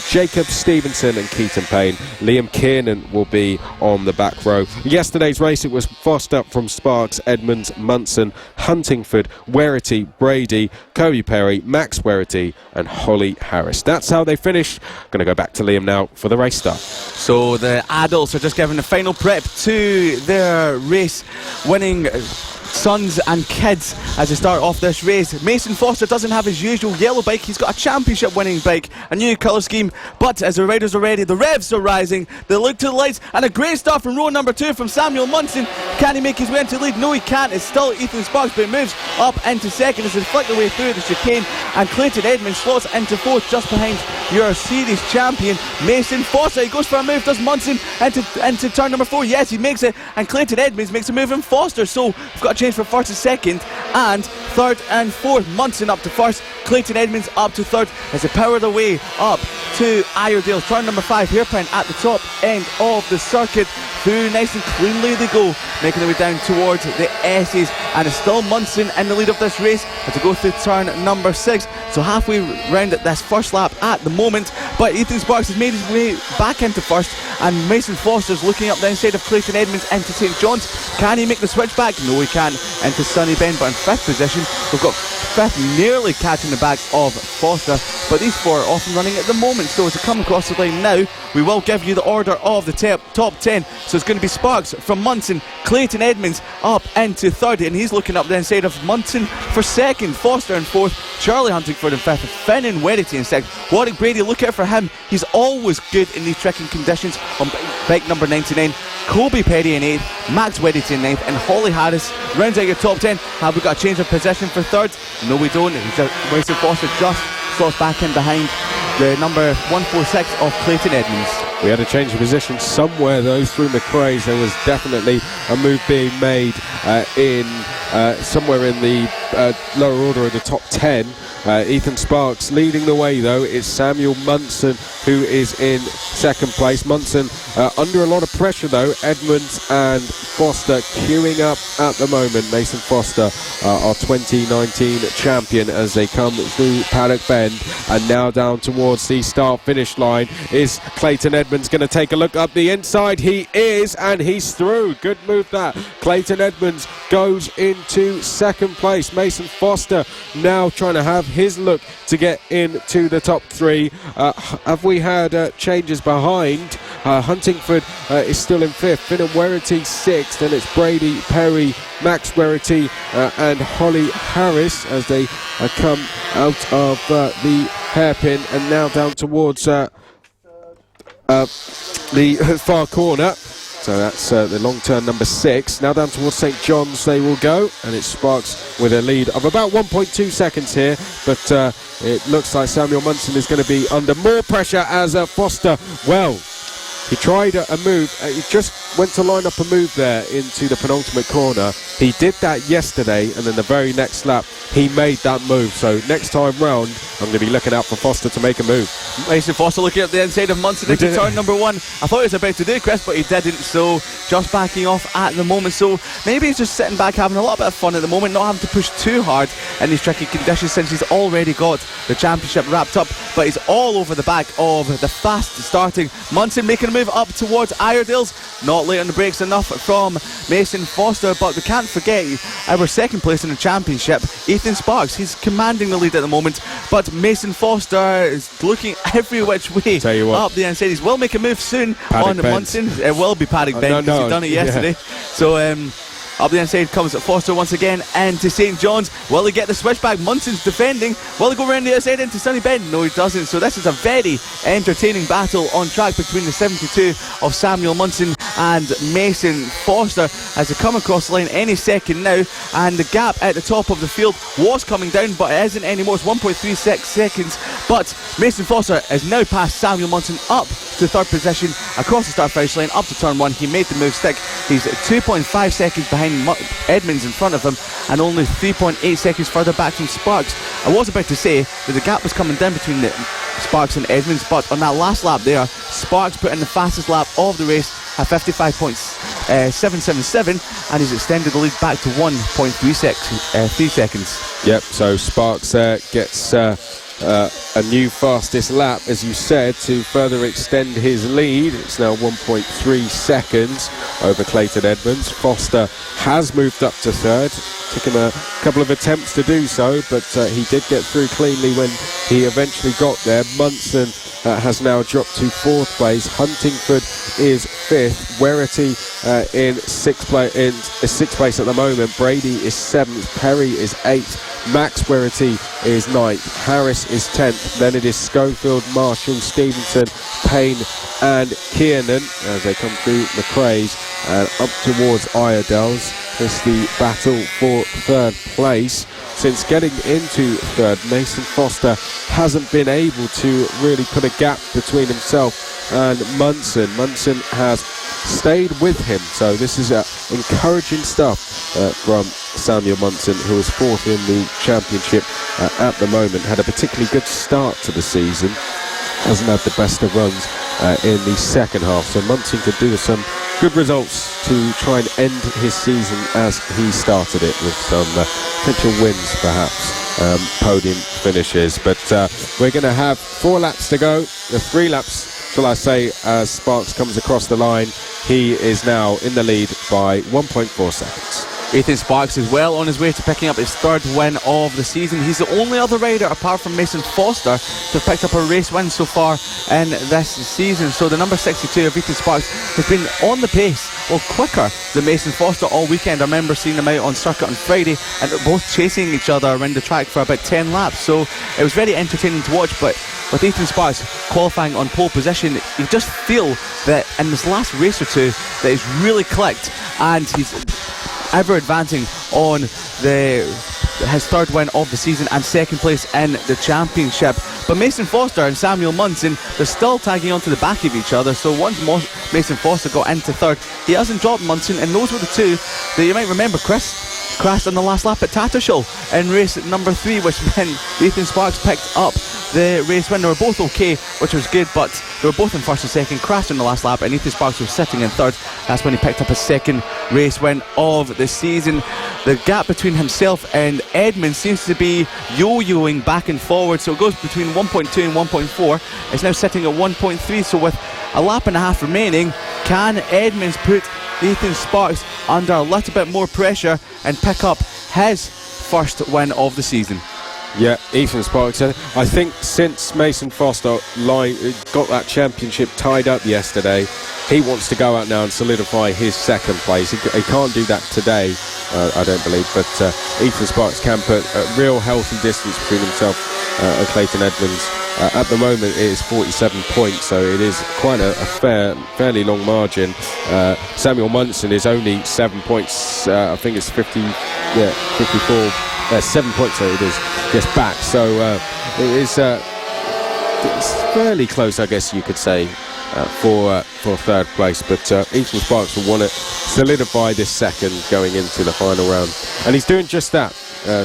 Jacob Stevenson and Keaton Payne. Liam Kiernan will be on the back row. Yesterday's race, it was Foster from Sparks, Edmonds, Munson, Huntingford, Werity, Brady, Kobe Perry, Max Werity and Holly Harris. That's how they finished. Going to go back to Liam now for the race start. So the adults are just giving the final prep to their race winning sons and kids as they start off this race. Mason Foster doesn't have his usual yellow bike. He's got a championship winning bike, a new colour scheme, but as the riders are ready, the revs are rising, they look to the lights, and a great start from row number 2 from Samuel Munson. Can he make his way into the lead? No, he can't. It's still Ethan Sparks, but he moves up into 2nd as they flick their way through the chicane, and Clayton Edmonds slots into 4th just behind your series champion Mason Foster. He goes for a move, does Munson into turn number 4? Yes, he makes it, and Clayton Edmonds makes a move in Foster. So we've got a change for 1st and 2nd, and 3rd and 4th. Munson up to 1st, Clayton Edmonds up to 3rd as they power their way up to Iredale. Turn number 5, hairpin at the top end of the circuit. Through nice and cleanly they go, making their way down towards the S's, and it's still Munson in the lead of this race as they go through turn number 6. So halfway round at this first lap at the moment, but Ethan Sparks has made his way back into 1st, and Mason Foster's looking up the inside of Clayton Edmonds into St John's. Can he make the switch back? No, he can't. Into Sunny Bend, but in 5th position. We've got 5th nearly catching the back of Foster, but these 4 are off and running at the moment. So as they come across the line now, we will give you the order of the top 10. So it's going to be Sparks from Munson, Clayton Edmonds up into 3rd, and he's looking up the inside of Munson for 2nd, Foster in 4th, Charlie Huntingford in 5th, Finn and Werity in 6th. Warwick Brady, look out for him. He's always good in these trekking conditions on bike number 99. Kobe Perry in 8th, Max Werity in 9th, and Holly Harris rounds out your top 10. Have we got a change of position for 3rd? No, we don't. Mason Foster just slots back in behind the number 146 of Clayton Edmonds. We had a change of position somewhere though through McRae's. There was definitely a move being made in somewhere in the lower order of the top 10. Ethan Sparks leading the way, though. It's Samuel Munson who is in second place. Munson under a lot of pressure, though. Edmonds and Foster queuing up at the moment. Mason Foster, our 2019 champion, as they come through Paddock Bend, and now down towards the start-finish line. Is Clayton Edmonds going to take a look up the inside? He is, and he's through. Good move that. Clayton Edmonds goes into second place. Mason Foster now trying to have his look to get into the top 3. Have we had changes behind? Huntingford is still in 5th. Finn and Werrity 6th, and it's Brady Perry, Max Werrity and Holly Harris as they come out of the hairpin and now down towards the far corner. So that's the long turn number 6. Now down towards St John's they will go, and it Sparks with a lead of about 1.2 seconds here, but it looks like Samuel Munson is going to be under more pressure as Foster, well, he tried a move, he just went to line up a move there into the penultimate corner. He did that yesterday, and then the very next lap he made that move. So next time round I'm going to be looking out for Foster to make a move. Mason Foster looking at the inside of Munson into turn number 1. I thought he was about to do it, Chris, but he didn't, so just backing off at the moment. So maybe he's just sitting back having a little bit of fun at the moment, not having to push too hard in these tricky conditions since he's already got the championship wrapped up. But he's all over the back of the fast starting Munson, making a move up towards Iredale's. Not late on the brakes enough from Mason Foster, but we can't forget our second place in the championship, Ethan Sparks. He's commanding the lead at the moment, but Mason Foster is looking every which way up the inside. He will make a move soon on Munson. It will be Paddock Bend because he's done it yesterday. So up the inside comes Foster once again into St John's. Will he get the switchback? Munson's defending. Will he go around the outside into Sunny Bend? No, he doesn't. So this is a very entertaining battle on track between the 72 of Samuel Munson and Mason Foster as they come across the line any second now. And the gap at the top of the field was coming down, but it isn't anymore. It's 1.36 seconds. But Mason Foster is now past Samuel Munson up to third position across the start finish line up to turn 1. He made the move stick. He's 2.5 seconds behind Edmonds in front of him, and only 3.8 seconds further back from Sparks. I was about to say that the gap was coming down between the Sparks and Edmonds, but on that last lap there, Sparks put in the fastest lap of the race at 55.777, and he's extended the lead back to 1.3 seconds. Yep, so Sparks gets a new fastest lap, as you said, to further extend his lead. It's now 1.3 seconds over Clayton Edmonds. Foster has moved up to third. Took him a couple of attempts to do so, but he did get through cleanly when he eventually got there. Munson has now dropped to fourth place. Huntingford is fifth. Werrity in sixth place at the moment. Brady is seventh. Perry is eighth. Max Werrity is ninth. Harris is 10th. Then it is Schofield, Marshall, Stevenson, Payne and Kiernan as they come through McRae's and up towards Iredale's. It's the battle for third place. Since getting into third, Mason Foster hasn't been able to really put a gap between himself and Munson. Munson has stayed with him, so this is encouraging stuff from Samuel Munson, who is fourth in the championship at the moment. Had a particularly good start to the season, hasn't had the best of runs in the second half, so Munson could do some good results to try and end his season as he started it, with some potential wins perhaps, podium finishes. But we're going to have 4 laps to go, 3 laps shall I say, as Sparks comes across the line. He is now in the lead by 1.4 seconds. Ethan Sparks is well on his way to picking up his third win of the season. He's the only other rider apart from Mason Foster to have picked up a race win so far in this season. So the number 62 of Ethan Sparks has been on the pace, or quicker than Mason Foster all weekend. I remember seeing them out on circuit on Friday and they're both chasing each other around the track for about 10 laps. So it was very entertaining to watch. But with Ethan Sparks qualifying on pole position, you just feel that in this last race or two that he's really clicked, and he's ever advancing on his third win of the season and second place in the championship. But Mason Foster and Samuel Munson, they're still tagging onto the back of each other. So once Mason Foster got into third, he hasn't dropped Munson, and those were the two that you might remember, Chris. crashed on the last lap at Tattershall in race number 3, which meant Ethan Sparks picked up the race win. They were both okay, which was good, but they were both in first and second, crashed on the last lap, and Ethan Sparks was sitting in third. That's when he picked up his second race win of the season. The gap between himself and Edmonds seems to be yo-yoing back and forward, so it goes between 1.2 and 1.4. It's now sitting at 1.3, so with a lap and a half remaining, can Edmonds put Ethan Sparks under a little bit more pressure and pick up his first win of the season? Yeah, Ethan Sparks. I think since Mason Foster got that championship tied up yesterday, he wants to go out now and solidify his second place. He can't do that today, I don't believe, but Ethan Sparks can put a real healthy distance between himself and Clayton Edmonds. At the moment it is 47 points, so it is quite a fairly long margin. Samuel Munson is only 7 points, I think it's 54, 7 points, so it is just back, so it is it's fairly close, I guess you could say, for third place, but Ethan Sparks will want to solidify this second going into the final round, and he's doing just that,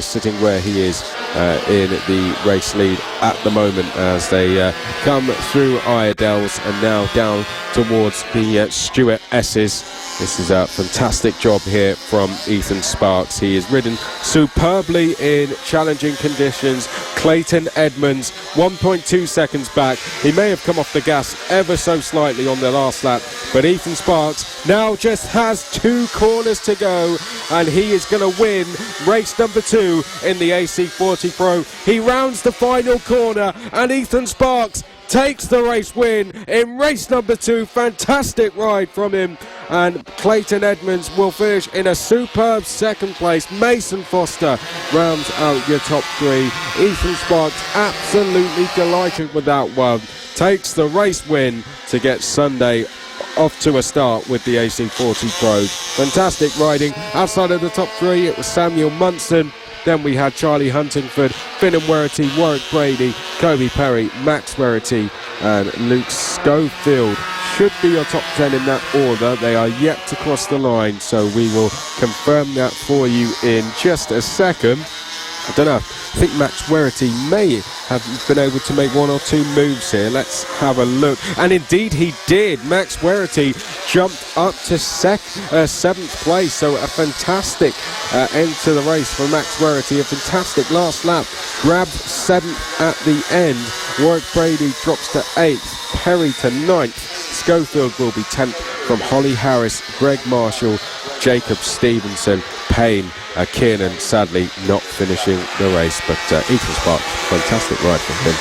sitting where he is in the race lead at the moment as they come through Iredales and now down towards the Stuart S's. This is a fantastic job here from Ethan Sparks. He is ridden superbly in challenging conditions. Clayton Edmonds 1.2 seconds back. He may have come off the gas ever so slightly on the last lap, but Ethan Sparks now just has 2 corners to go, and he is going to win race number 2 in the AC40 Pro. He rounds the final corner, and Ethan Sparks takes the race win in race number 2. Fantastic ride from him, and Clayton Edmonds will finish in a superb second place. Mason Foster rounds out your top 3. Ethan Sparks absolutely delighted with that one, takes the race win to get Sunday off to a start with the AC40 Pros. Fantastic riding. Outside of the top 3 it was Samuel Munson, then we had Charlie Huntingford, Finn Werrity, Warwick Brady, Kobe Perry, Max Werrity and Luke Schofield. Should be your top 10 in that order. They are yet to cross the line, so we will confirm that for you in just a second. I don't know, I think Max Werrity may have been able to make 1 or 2 moves here. Let's have a look. And indeed he did. Max Werrity jumped up to 7th place, so a fantastic end to the race for Max Werrity. A fantastic last lap. Grabbed 7th at the end. Warwick Brady drops to 8th. Perry to 9th. Schofield will be 10th from Holly Harris, Greg Marshall, Jacob Stevenson, Payne, Kiernan sadly not finishing the race, but Ethan Sparks, fantastic ride from him.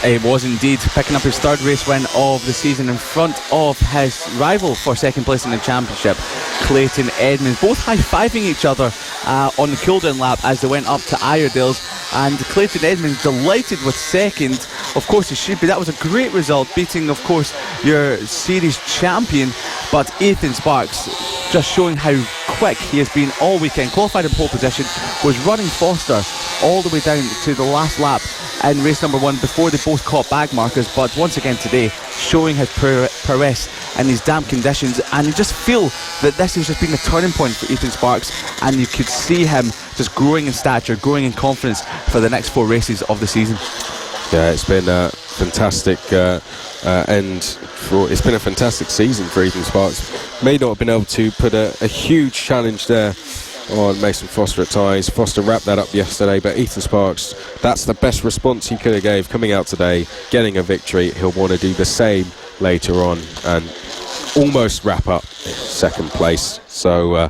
It was indeed, picking up his third race win of the season in front of his rival for second place in the championship, Clayton Edmonds. Both high-fiving each other on the cooldown lap as they went up to Iredales, and Clayton Edmonds delighted with second. Of course he should be. That was a great result, beating of course your series champion, but Ethan Sparks just showing how quick he has been all weekend. Qualified in pole position, was running Foster all the way down to the last lap in race number 1 before they both caught bag markers, but once again today showing his prowess in these damp conditions, and you just feel that this has just been a turning point for Ethan Sparks, and you could see him just growing in stature, growing in confidence for the next 4 races of the season. Yeah, it's been a fantastic it's been a fantastic season for Ethan Sparks. May not have been able to put a huge challenge there on Mason Foster at times. Foster wrapped that up yesterday, but Ethan Sparks, that's the best response he could have gave coming out today, getting a victory. He'll want to do the same later on and almost wrap up second place. So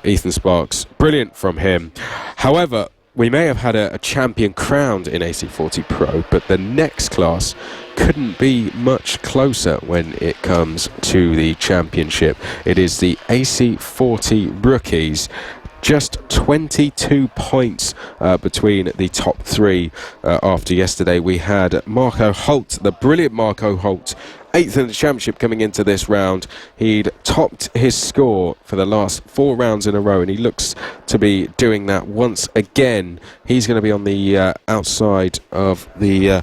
Ethan Sparks, brilliant from him. However, we may have had a champion crowned in AC40 Pro, but the next class couldn't be much closer when it comes to the championship. It is the AC40 Rookies. Just 22 points between the top 3 after yesterday. We had Marco Holt, the brilliant Marco Holt, 8th in the championship coming into this round. He'd topped his score for the last 4 rounds in a row, and he looks to be doing that once again. He's going to be on the outside of the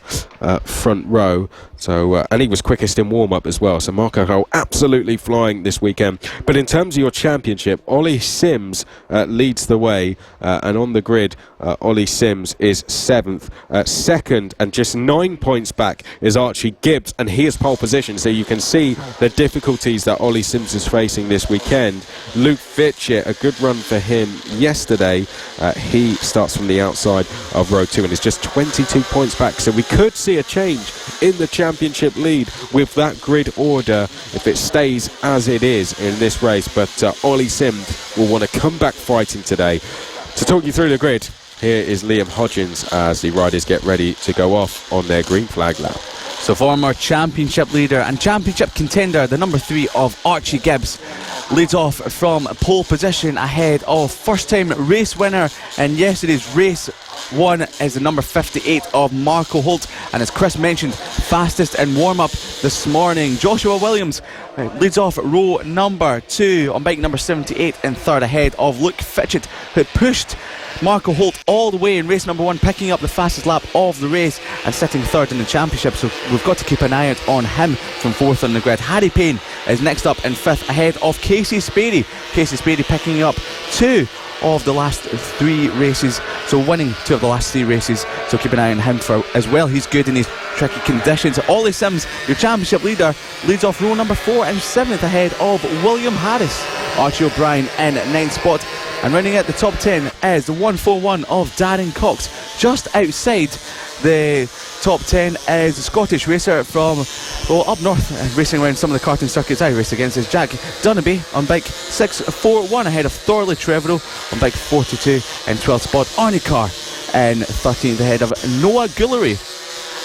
front row. So, and he was quickest in warm-up as well. So Marco Holt absolutely flying this weekend. But in terms of your championship, Ollie Sims leads the way, and on the grid, Ollie Sims is 7th. Second, and just 9 points back, is Archie Gibbs, and he is pole position. So you can see the difficulties that Ollie Sims is facing this weekend. Luke Fitchett, a good run for him yesterday. He starts from the outside of row 2 and is just 22 points back. So we could see a change in the championship lead with that grid order if it stays as it is in this race. But Ollie Sims will want to come back fighting today. To talk you through the grid, here is Liam Hodgins as the riders get ready to go off on their green flag lap. So former championship leader and championship contender, the number 3 of Archie Gibbs, leads off from pole position ahead of first-time race winner in yesterday's race 1 is the number 58 of Marco Holt, and as Chris mentioned, fastest in warm-up this morning. Joshua Williams leads off row number 2 on bike number 78 and third ahead of Luke Fitchett, who pushed Marco Holt all the way in race number 1, picking up the fastest lap of the race and sitting third in the championship. So we've got to keep an eye out on him from 4th on the grid. Harry Payne is next up in 5th ahead of Casey Spadey. Casey Spadey picking up 2 of the last 3 races, so winning 2 of the last 3 races, so keep an eye on him for as well. He's good in these tricky conditions. Ollie Sims, your championship leader, leads off row number 4 and 7th ahead of William Harris. Archie O'Brien in 9th spot, and running at the top 10 is the 141 of Darren Cox. Just outside the top 10 is a Scottish racer from up north, racing around some of the karting circuits I race against, is Jack Dunnaby on bike 641 ahead of Thorley Trevorrow on bike 42 in 12th spot. Arnie Carr in 13th ahead of Noah Guillory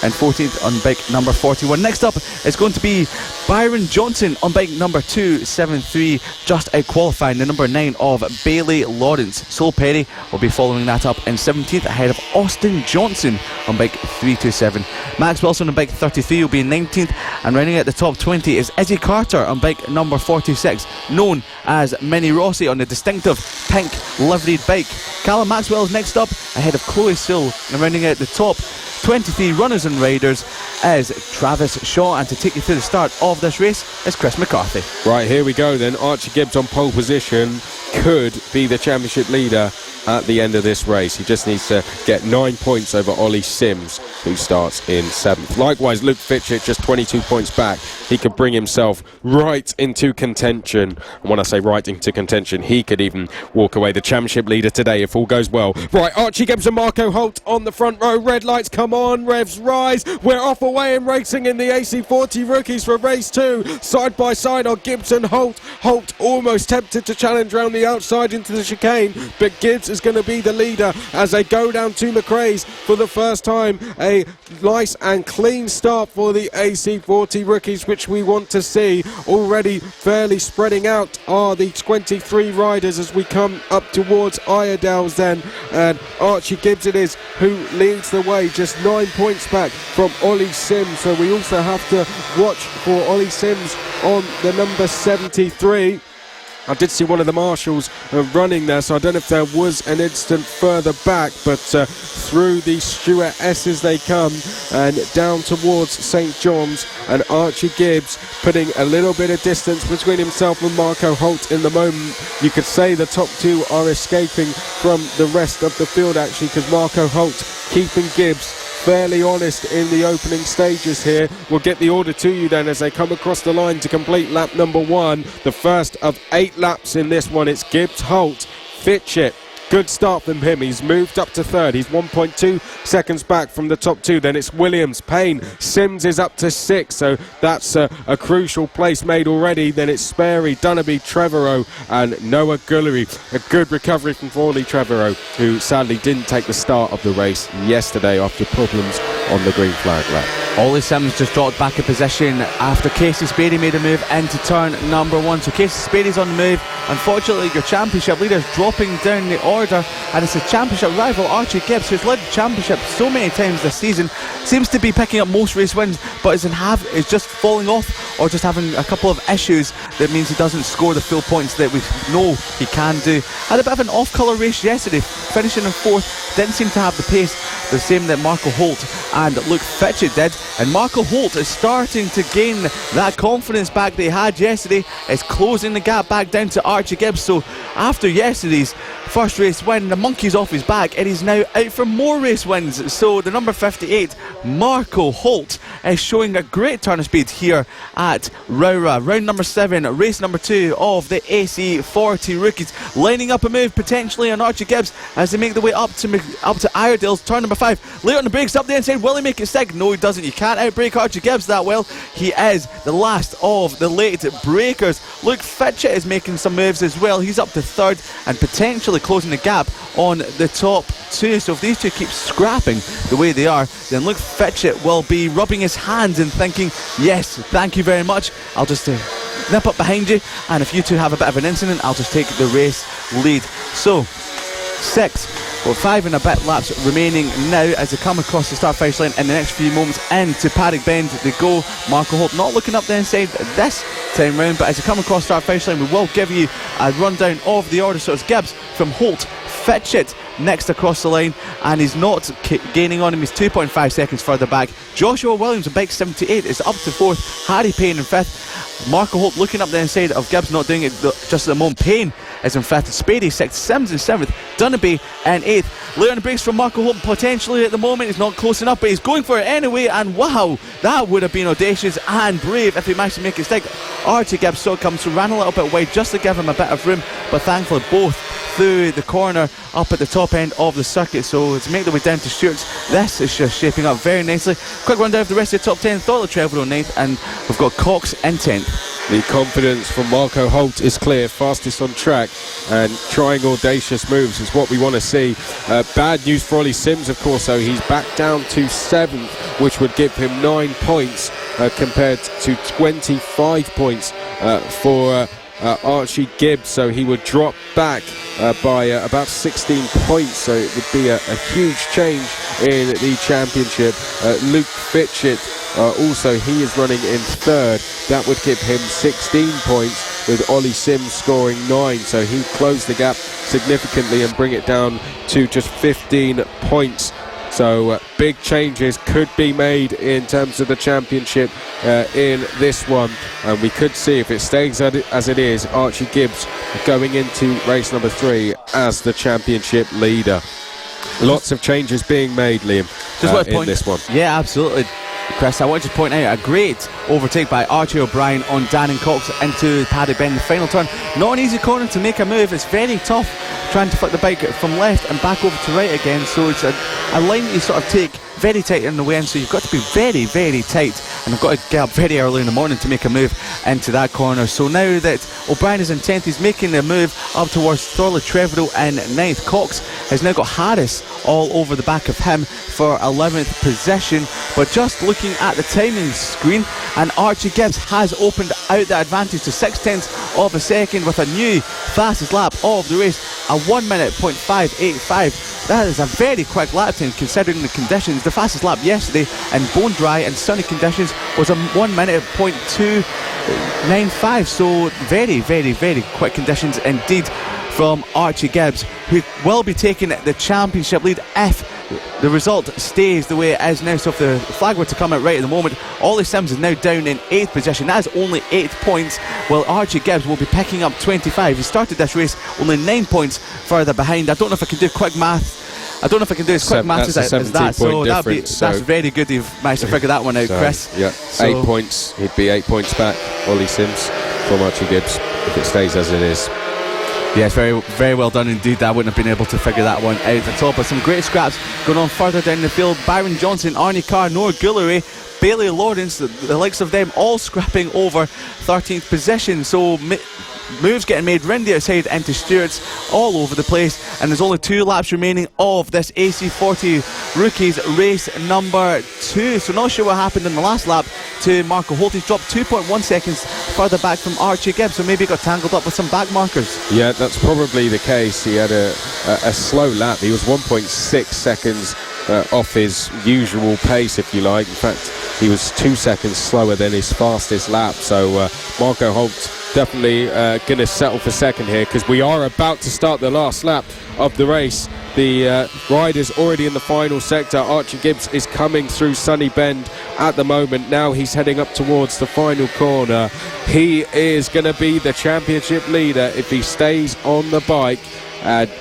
and 14th on bike number 41. Next up is going to be Byron Johnson on bike number 273, just out qualifying the number 9 of Bailey Lawrence. Sol Perry will be following that up in 17th ahead of Austin Johnson on bike 327. Max Wilson on bike 33 will be in 19th, and running at the top 20 is Izzy Carter on bike number 46, known as Minnie Rossi on the distinctive pink liveried bike. Callum Maxwell is next up ahead of Chloe Sill, and running out the top 23 runners and riders is Travis Shaw, and to take you through the start of this race is Chris McCarthy. Right, here we go then. Archie Gibbs on pole position could be the championship leader at the end of this race. He just needs to get 9 points over Ollie Sims, who starts in 7th. Likewise, Luke Fitchett just 22 points back. He could bring himself right into contention, and when I say right into contention, he could even walk away the championship leader today if all goes well. Right, Archie Gibbs and Marco Holt on the front row. Red lights come on, revs rise. We're off away and racing in the AC40 rookies for race 2. Side by side are Gibbs and Holt. Holt almost tempted to challenge round the outside into the chicane, but Gibbs is going to be the leader as they go down to McRae's for the first time. A nice and clean start for the AC40 rookies, which we want to see. Already fairly spreading out are the 23 riders as we come up towards Iredale's then, and Archie Gibbs it is who leads the way, just 9 points back from Ollie Sims. So we also have to watch for Ollie Sims on the number 73. I did see one of the marshals running there, so I don't know if there was an instant further back, but through the Stuart S's they come and down towards St John's, and Archie Gibbs putting a little bit of distance between himself and Marco Holt in the moment. You could say the top 2 are escaping from the rest of the field actually, because Marco Holt keeping Gibbs fairly honest in the opening stages here. We'll get the order to you then as they come across the line to complete lap number 1, the first of 8 laps in this one. It's Gibbs, Holt, Fitchett. Good start from him. He's moved up to 3rd. He's 1.2 seconds back from the top 2. Then it's Williams, Payne, Sims is up to 6th, so that's a crucial place made already. Then it's Sperry, Dunnaby, Trevorrow and Noah Guillory. A good recovery from Thorley Trevorrow, who sadly didn't take the start of the race yesterday after problems on the green flag lap. Ollie Sims just dropped back in position after Casey Spady made a move into turn number 1. So Casey Spady's on the move. Unfortunately, your championship leader is dropping down the order, and it's a championship rival, Archie Gibbs, who's led the championship so many times this season, seems to be picking up most race wins, but is just falling off or just having a couple of issues that means he doesn't score the full points that we know he can do. Had a bit of an off-colour race yesterday, finishing in 4th, didn't seem to have the pace, the same that Marco Holt and Luke Fitchett did. And Marco Holt is starting to gain that confidence back that he had yesterday. Is closing the gap back down to Archie Gibbs. So after yesterday's first race win, the monkey's off his back and he's now out for more race wins. So the number 58, Marco Holt, is showing a great turn of speed here at Rowrah. Round number 7, race number 2 of the AC40 rookies, lining up a move potentially on Archie Gibbs as they make their way up to Iredale's turn number 5. Late on the brakes up the inside. Will he make it stick? No, he doesn't. You can't outbrake Archie Gibbs that well. He is the last of the late breakers. Luke Fitchett is making some moves as well. He's up to 3rd and potentially closing the gap on the top 2. So if these two keep scrapping the way they are, then Luke Fitchett will be rubbing his hands and thinking, yes, thank you very much. I'll just nip up behind you, and if you two have a bit of an incident, I'll just take the race lead. So 5 and a bit laps remaining now as they come across the start finish line in the next few moments into Paddock Bend they go. Marco Holt not looking up the inside this time round, but as they come across start finish line we will give you a rundown of the order. So it's Gibbs from Holt, Fitchett next across the line, and he's not gaining on him. He's 2.5 seconds further back. Joshua Williams, a bike 78, is up to 4th. Harry Payne in 5th. Marco Holt looking up the inside of Gibbs, not doing it just at the moment. Payne is in 5th. Spady 6th. Sims in 7th. Dunnaby in 8th. Late on the brakes from Marco Holt potentially at the moment. He's not close enough, but he's going for it anyway, and wow, that would have been audacious and brave if he managed to make it stick. Archie Gibbs saw it come, so ran a little bit wide just to give him a bit of room, but thankfully both through the corner up at the top end of the circuit. So to make their way down to Stewart's, this is just shaping up very nicely. Quick rundown of the rest of the top 10. Thorley Trevor on 9th, and we've got Cox in 10th. The confidence from Marco Holt is clear, fastest on track and trying audacious moves is what we want to see. Bad news for Ollie Sims, of course, though. He's back down to 7th, which would give him 9 points compared to 25 points for Archie Gibbs, so he would drop back by about 16 points, so it would be a huge change in the championship. Luke Fitchett also, he is running in 3rd. That would give him 16 points, with Ollie Sims scoring 9, so he'd close the gap significantly and bring it down to just 15 points. So big changes could be made in terms of the championship in this one, and we could see, if it stays as it is, Archie Gibbs going into race number 3 as the championship leader. Lots of changes being made, Liam, in this one. Yeah, absolutely. Chris, I want to point out a great overtake by Archie O'Brien on Darren Cox into Paddock Bend, the final turn. Not an easy corner to make a move. It's very tough trying to flick the bike from left and back over to right again, so it's a line that you sort of take very tight on the way in, so you've got to be very, very tight, and I've got to get up very early in the morning to make a move into that corner. So now that O'Brien is in 10th, he's making the move up towards Thorley Trevorrow in 9th. Cox has now got Harris all over the back of him for 11th position, but just looking at the timing screen, and Archie Gibbs has opened out the advantage to 6/10 of a second with a new fastest lap of the race, a 1:05.85. That is a very quick lap time considering the conditions. The fastest lap yesterday in bone dry and sunny conditions was a 1:02.95, so very, very, very quick conditions indeed from Archie Gibbs, who will be taking the championship lead if the result stays the way it is now. So if the flag were to come out right at the moment, Ollie Sims is now down in 8th position. That is only 8 points, while Archie Gibbs will be picking up 25. He started this race only 9 points further behind. I don't know if I can do quick math. I don't know if I can do as quick maths as that, so that's very good you've managed to figure that one out, Chris. Yeah, 8 points. He'd be 8 points back, Ollie Sims, from Archie Gibbs, if it stays as it is. Yes, very, very well done indeed. I wouldn't have been able to figure that one out at all. But some great scraps going on further down the field. Byron Johnson, Arnie Carr, Noah Gullery, Bailey Lawrence, the likes of them all scrapping over 13th position. So moves getting made round the outside into Stewart's all over the place, and there's only 2 laps remaining of this AC40 Rookies race number 2. So not sure what happened in the last lap to Marco Holt. He's dropped 2.1 seconds further back from Archie Gibbs, so maybe he got tangled up with some back markers. Yeah, that's probably the case. He had a slow lap. He was 1.6 seconds off his usual pace, if you like. In fact, he was 2 seconds slower than his fastest lap. So Marco Holt definitely going to settle for second here, because we are about to start the last lap of the race. The rider's already in the final sector. Archie Gibbs is coming through Sunny Bend at the moment. Now he's heading up towards the final corner. He is going to be the championship leader if he stays on the bike.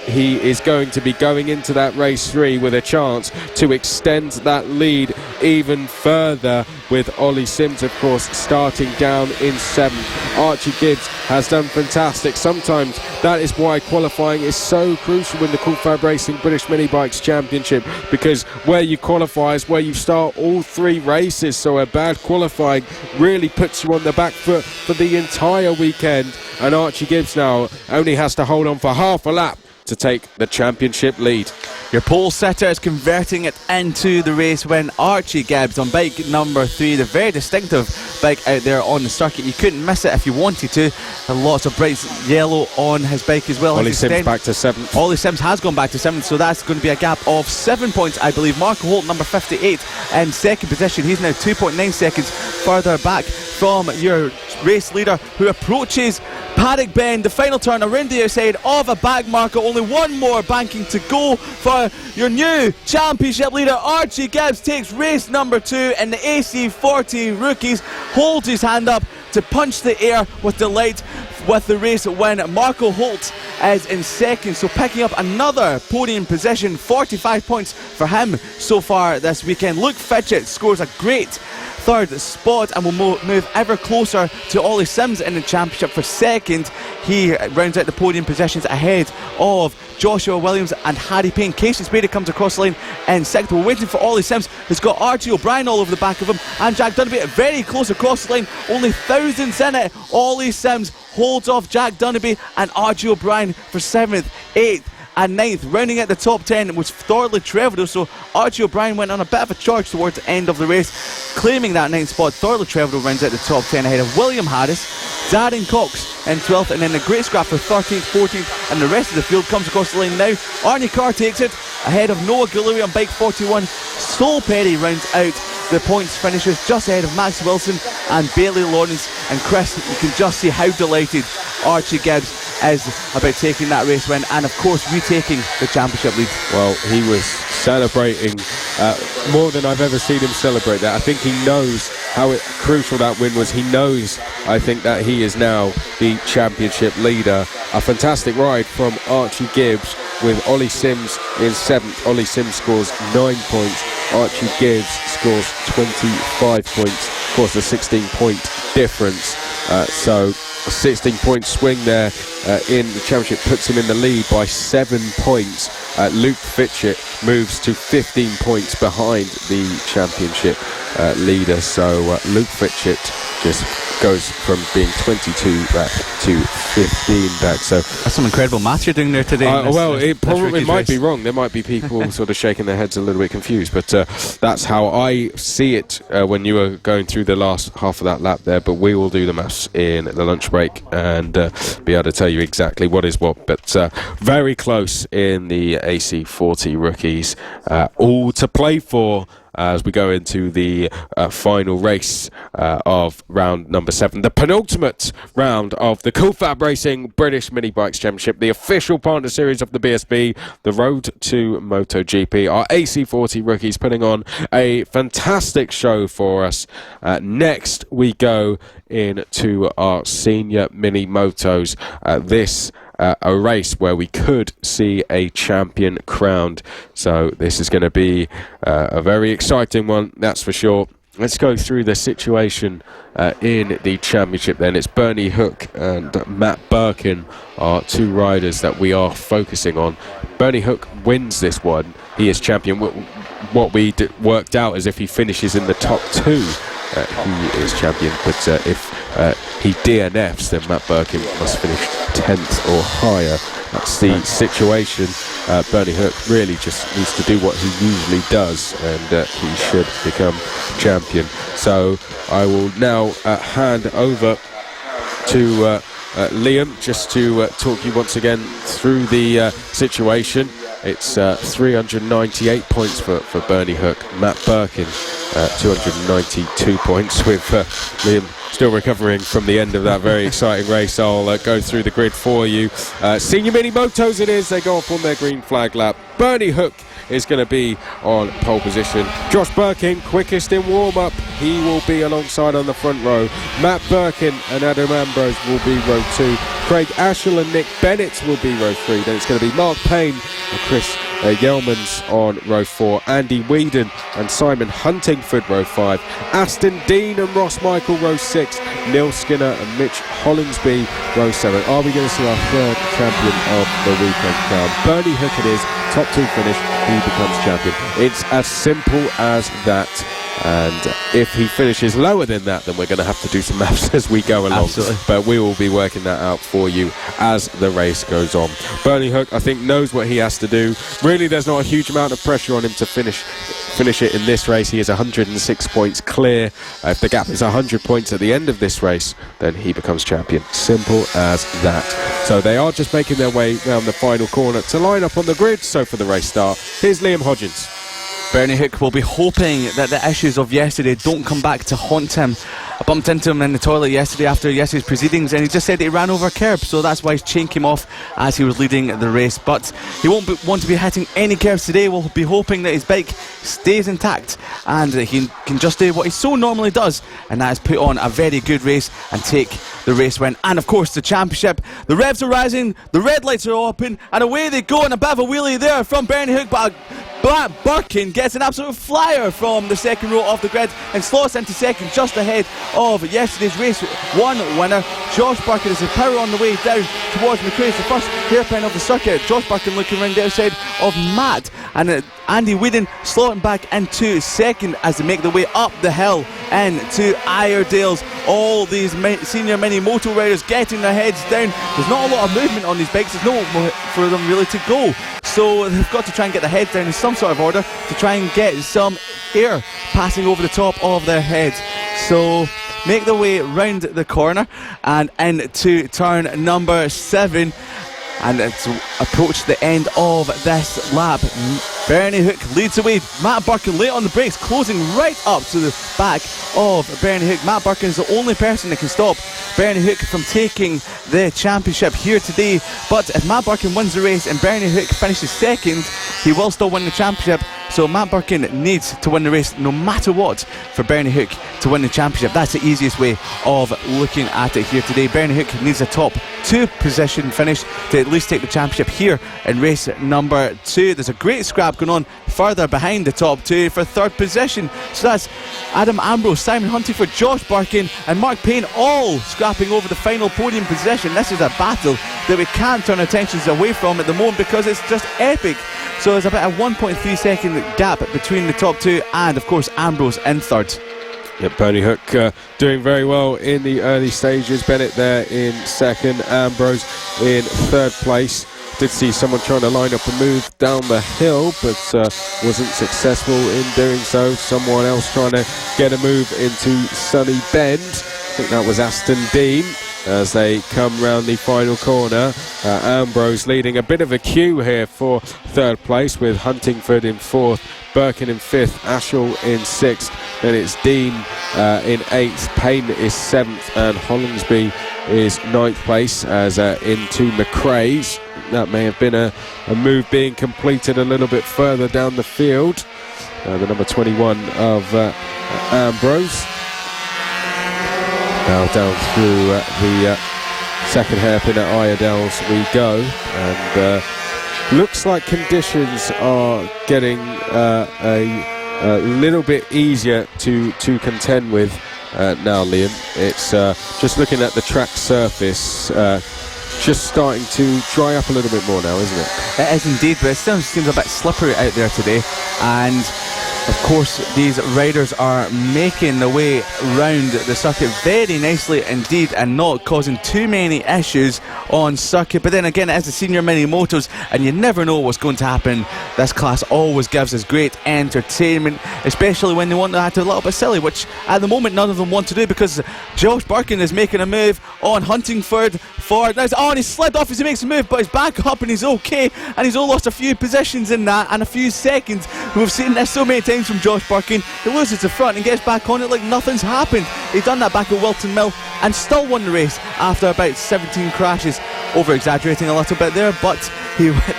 He is going to be going into that race 3 with a chance to extend that lead even further, with Ollie Sims, of course, starting down in 7th. Archie Gibbs has done fantastic. Sometimes that is why qualifying is so crucial in the FAB-Racing British Mini Bikes Championship, because where you qualify is where you start all 3 races. So a bad qualifying really puts you on the back foot for the entire weekend. And Archie Gibbs now only has to hold on for half a lap to take the championship lead. Your pole sitter is converting it into the race when Archie Gibbs on bike number 3, the very distinctive bike out there on the circuit. You couldn't miss it if you wanted to. And lots of bright yellow on his bike as well. Ollie Sims back to 7th. Ollie Sims has gone back to 7th, so that's going to be a gap of 7 points, I believe. Marco Holt, number 58, in second position. He's now 2.9 seconds further back from your race leader, who approaches Paddock Bend, the final turn around the outside of a back marker. Only one more banking to go for your new championship leader. Archie Gibbs takes race number 2 in the AC40 Rookies, holds his hand up to punch the air with delight with the race when Marco Holt is in second, so picking up another podium position. 45 points for him so far this weekend. Luke Fitchett scores a great third spot and will move ever closer to Ollie Sims in the championship for second. He rounds out the podium positions ahead of Joshua Williams and Harry Payne. Casey Spady comes across the line in second. We're waiting for Ollie Sims, who's got Archie O'Brien all over the back of him, and Jack Dunby very close across the line, only thousands in it. Ollie Sims holds off Jack Dunby and Archie O'Brien for 7th, 8th and 9th. Rounding out the top 10 was Thorley Trevorrow, so Archie O'Brien went on a bit of a charge towards the end of the race, claiming that 9th spot. Thorley Trevorrow rounds out the top 10 ahead of William Harris, Darren Cox in 12th, and then a great scrap for 13th, 14th, and the rest of the field comes across the line now. Arnie Carr takes it ahead of Noah Gullery on bike 41. Sol Perry rounds out the points finishers just ahead of Max Wilson and Bailey Lawrence. And Chris, you can just see how delighted Archie Gibbs is about taking that race win, and of course retaking the championship lead. Well, he was celebrating more than I've ever seen him celebrate that. I think he knows how crucial that win was. He knows, I think, that he is now the championship leader. A fantastic ride from Archie Gibbs with Ollie Sims in 7th. Ollie Sims scores 9 points. Archie Gibbs scores 25 points. Of course, a 16-point difference. So a 16-point swing there in the championship puts him in the lead by 7 points. Luke Fitchett moves to 15 points behind the championship leader. So Luke Fitchett just goes from being 22 back to 15 back. So that's some incredible math you're doing there today. It probably might be wrong. There might be people sort of shaking their heads a little bit confused, but that's how I see it when you were going through the last half of that lap there. But we will do the maths in the lunch break and be able to tell you exactly what is what. But very close in the AC40 Rookies, all to play for as we go into the final race of round number 7, the penultimate round of the FAB-Racing British Mini Bikes Championship, the official partner series of the BSB, the road to MotoGP. Our AC40 Rookies putting on a fantastic show for us. Next we go into our senior mini motos. This a race where we could see a champion crowned. So this is going to be a very exciting one, that's for sure. let's go through the situation in the championship then. It's Bernie Hook and Matt Birkin are two riders that we are focusing on. Bernie Hook wins this one, he is champion. What we worked out is if he finishes in the top two, he is champion, but if he DNFs, then Matt Birkin must finish 10th or higher. That's the situation. Bernie Hook really just needs to do what he usually does, and he should become champion. So I will now hand over to Liam just to talk you once again through the situation. It's 398 points for Bernie Hook. Matt Birkin 292 points, with Liam still recovering from the end of that very exciting race. I'll go through the grid for you. Senior Mini Motos it is. They go off on their green flag lap. Bernie Hook is going to be on pole position. Josh Birkin, quickest in warm-up. He will be alongside on the front row. Matt Birkin and Adam Ambrose will be row 2. Craig Ashell and Nick Bennett will be row 3. Then it's going to be Mark Payne and Chris Yelmans on row 4. Andy Whedon and Simon Huntingford row 5. Aston Dean and Ross Michael row 6. Neil Skinner and Mitch Hollinsby row 7. Are we going to see our third champion of the weekend crown? Bernie Hook it is. Top 2 finish, he becomes champion. It's as simple as that. And if he finishes lower than that, then we're going to have to do some maths as we go along. Absolutely. But we will be working that out for you as the race goes on. Bernie Hook, I think, knows what he has to do. Really, there's not a huge amount of pressure on him to finish it in this race. He is 106 points clear. If the gap is 100 points at the end of this race, then he becomes champion. Simple as that. So they are just making their way round the final corner to line up on the grid. So for the race start, here's Liam Hodgins. Bernie Hook will be hoping that the issues of yesterday don't come back to haunt him. I bumped into him in the toilet yesterday after yesterday's proceedings, and he just said he ran over a curb, so that's why his chain came off as he was leading the race. But he won't want to be hitting any curbs today. We'll be hoping that his bike stays intact and that he can just do what he so normally does, and that is put on a very good race and take the race win. And of course the championship, the revs are rising, the red lights are open, and away they go, and a bit of a wheelie there from Bernie Hook, but Matt Birkin gets an absolute flyer from the second row of the grid and slots into second, just ahead of yesterday's race 1 winner. Josh Birkin is a power on the way down towards McRae's, the first hairpin of the circuit. Josh Birkin looking around the outside of Matt, and Andy Whedon slotting back into second as they make their way up the hill into Iredales. All these senior mini moto riders getting their heads down. There's not a lot of movement on these bikes, there's no for them really to go, so they've got to try and get their heads down in some sort of order to try and get some air passing over the top of their heads. So make their way round the corner and into turn number 7, and it's approached the end of this lap. Bernie Hook leads away. Matt Birkin late on the brakes, closing right up to the back of Bernie Hook. Matt Birkin is the only person that can stop Bernie Hook from taking the championship here today. But if Matt Birkin wins the race and Bernie Hook finishes second, he will still win the championship. So Matt Birkin needs to win the race no matter what for Bernie Hook to win the championship. That's the easiest way of looking at it here today. Bernie Hook needs a top 2 position finish to at least take the championship here in race number 2. There's a great scrap going on further behind the top 2 for 3rd position. So that's Adam Ambrose, Simon Huntingford, Josh Birkin and Mark Payne all scrapping over the final podium position. This is a battle that we can't turn our attentions away from at the moment because it's just epic. So there's about a 1.3 second gap between the top 2 and of course Ambrose in 3rd. Yep, Bernie Hook doing very well in the early stages. Bennett there in 2nd, Ambrose in 3rd place. Did see someone trying to line up a move down the hill, but wasn't successful in doing so. Someone else trying to get a move into Sunny Bend. I think that was Aston Dean as they come round the final corner. Ambrose leading a bit of a queue here for 3rd place, with Huntingford in 4th, Birkin in 5th, Ashell in 6th, then it's Dean in 8th, Payne is 7th, and Hollinsby is 9th place as into McRae's. That may have been a move being completed a little bit further down the field. The number 21 of Ambrose. Now down through the second hairpin at Iredales we go, and looks like conditions are getting a a little bit easier to contend with now, Liam. It's just looking at the track surface, just starting to dry up a little bit more now, isn't it? It is indeed, but it still seems a bit slippery out there today. And of course, these riders are making their way round the circuit very nicely indeed and not causing too many issues on circuit. But then again, it is the senior mini motos and you never know what's going to happen. This class always gives us great entertainment, especially when they want to act a little bit silly, which at the moment none of them want to do, because Josh Birkin is making a move on Huntingford for... and he slid off as he makes a move, but he's back up and he's okay, and he's only lost a few positions in that and a few seconds. We've seen this so many times from Josh Birkin. He loses the front and gets back on it like nothing's happened. He's done that back at Wilton Mill and still won the race after about 17 crashes. Over exaggerating a little bit there, but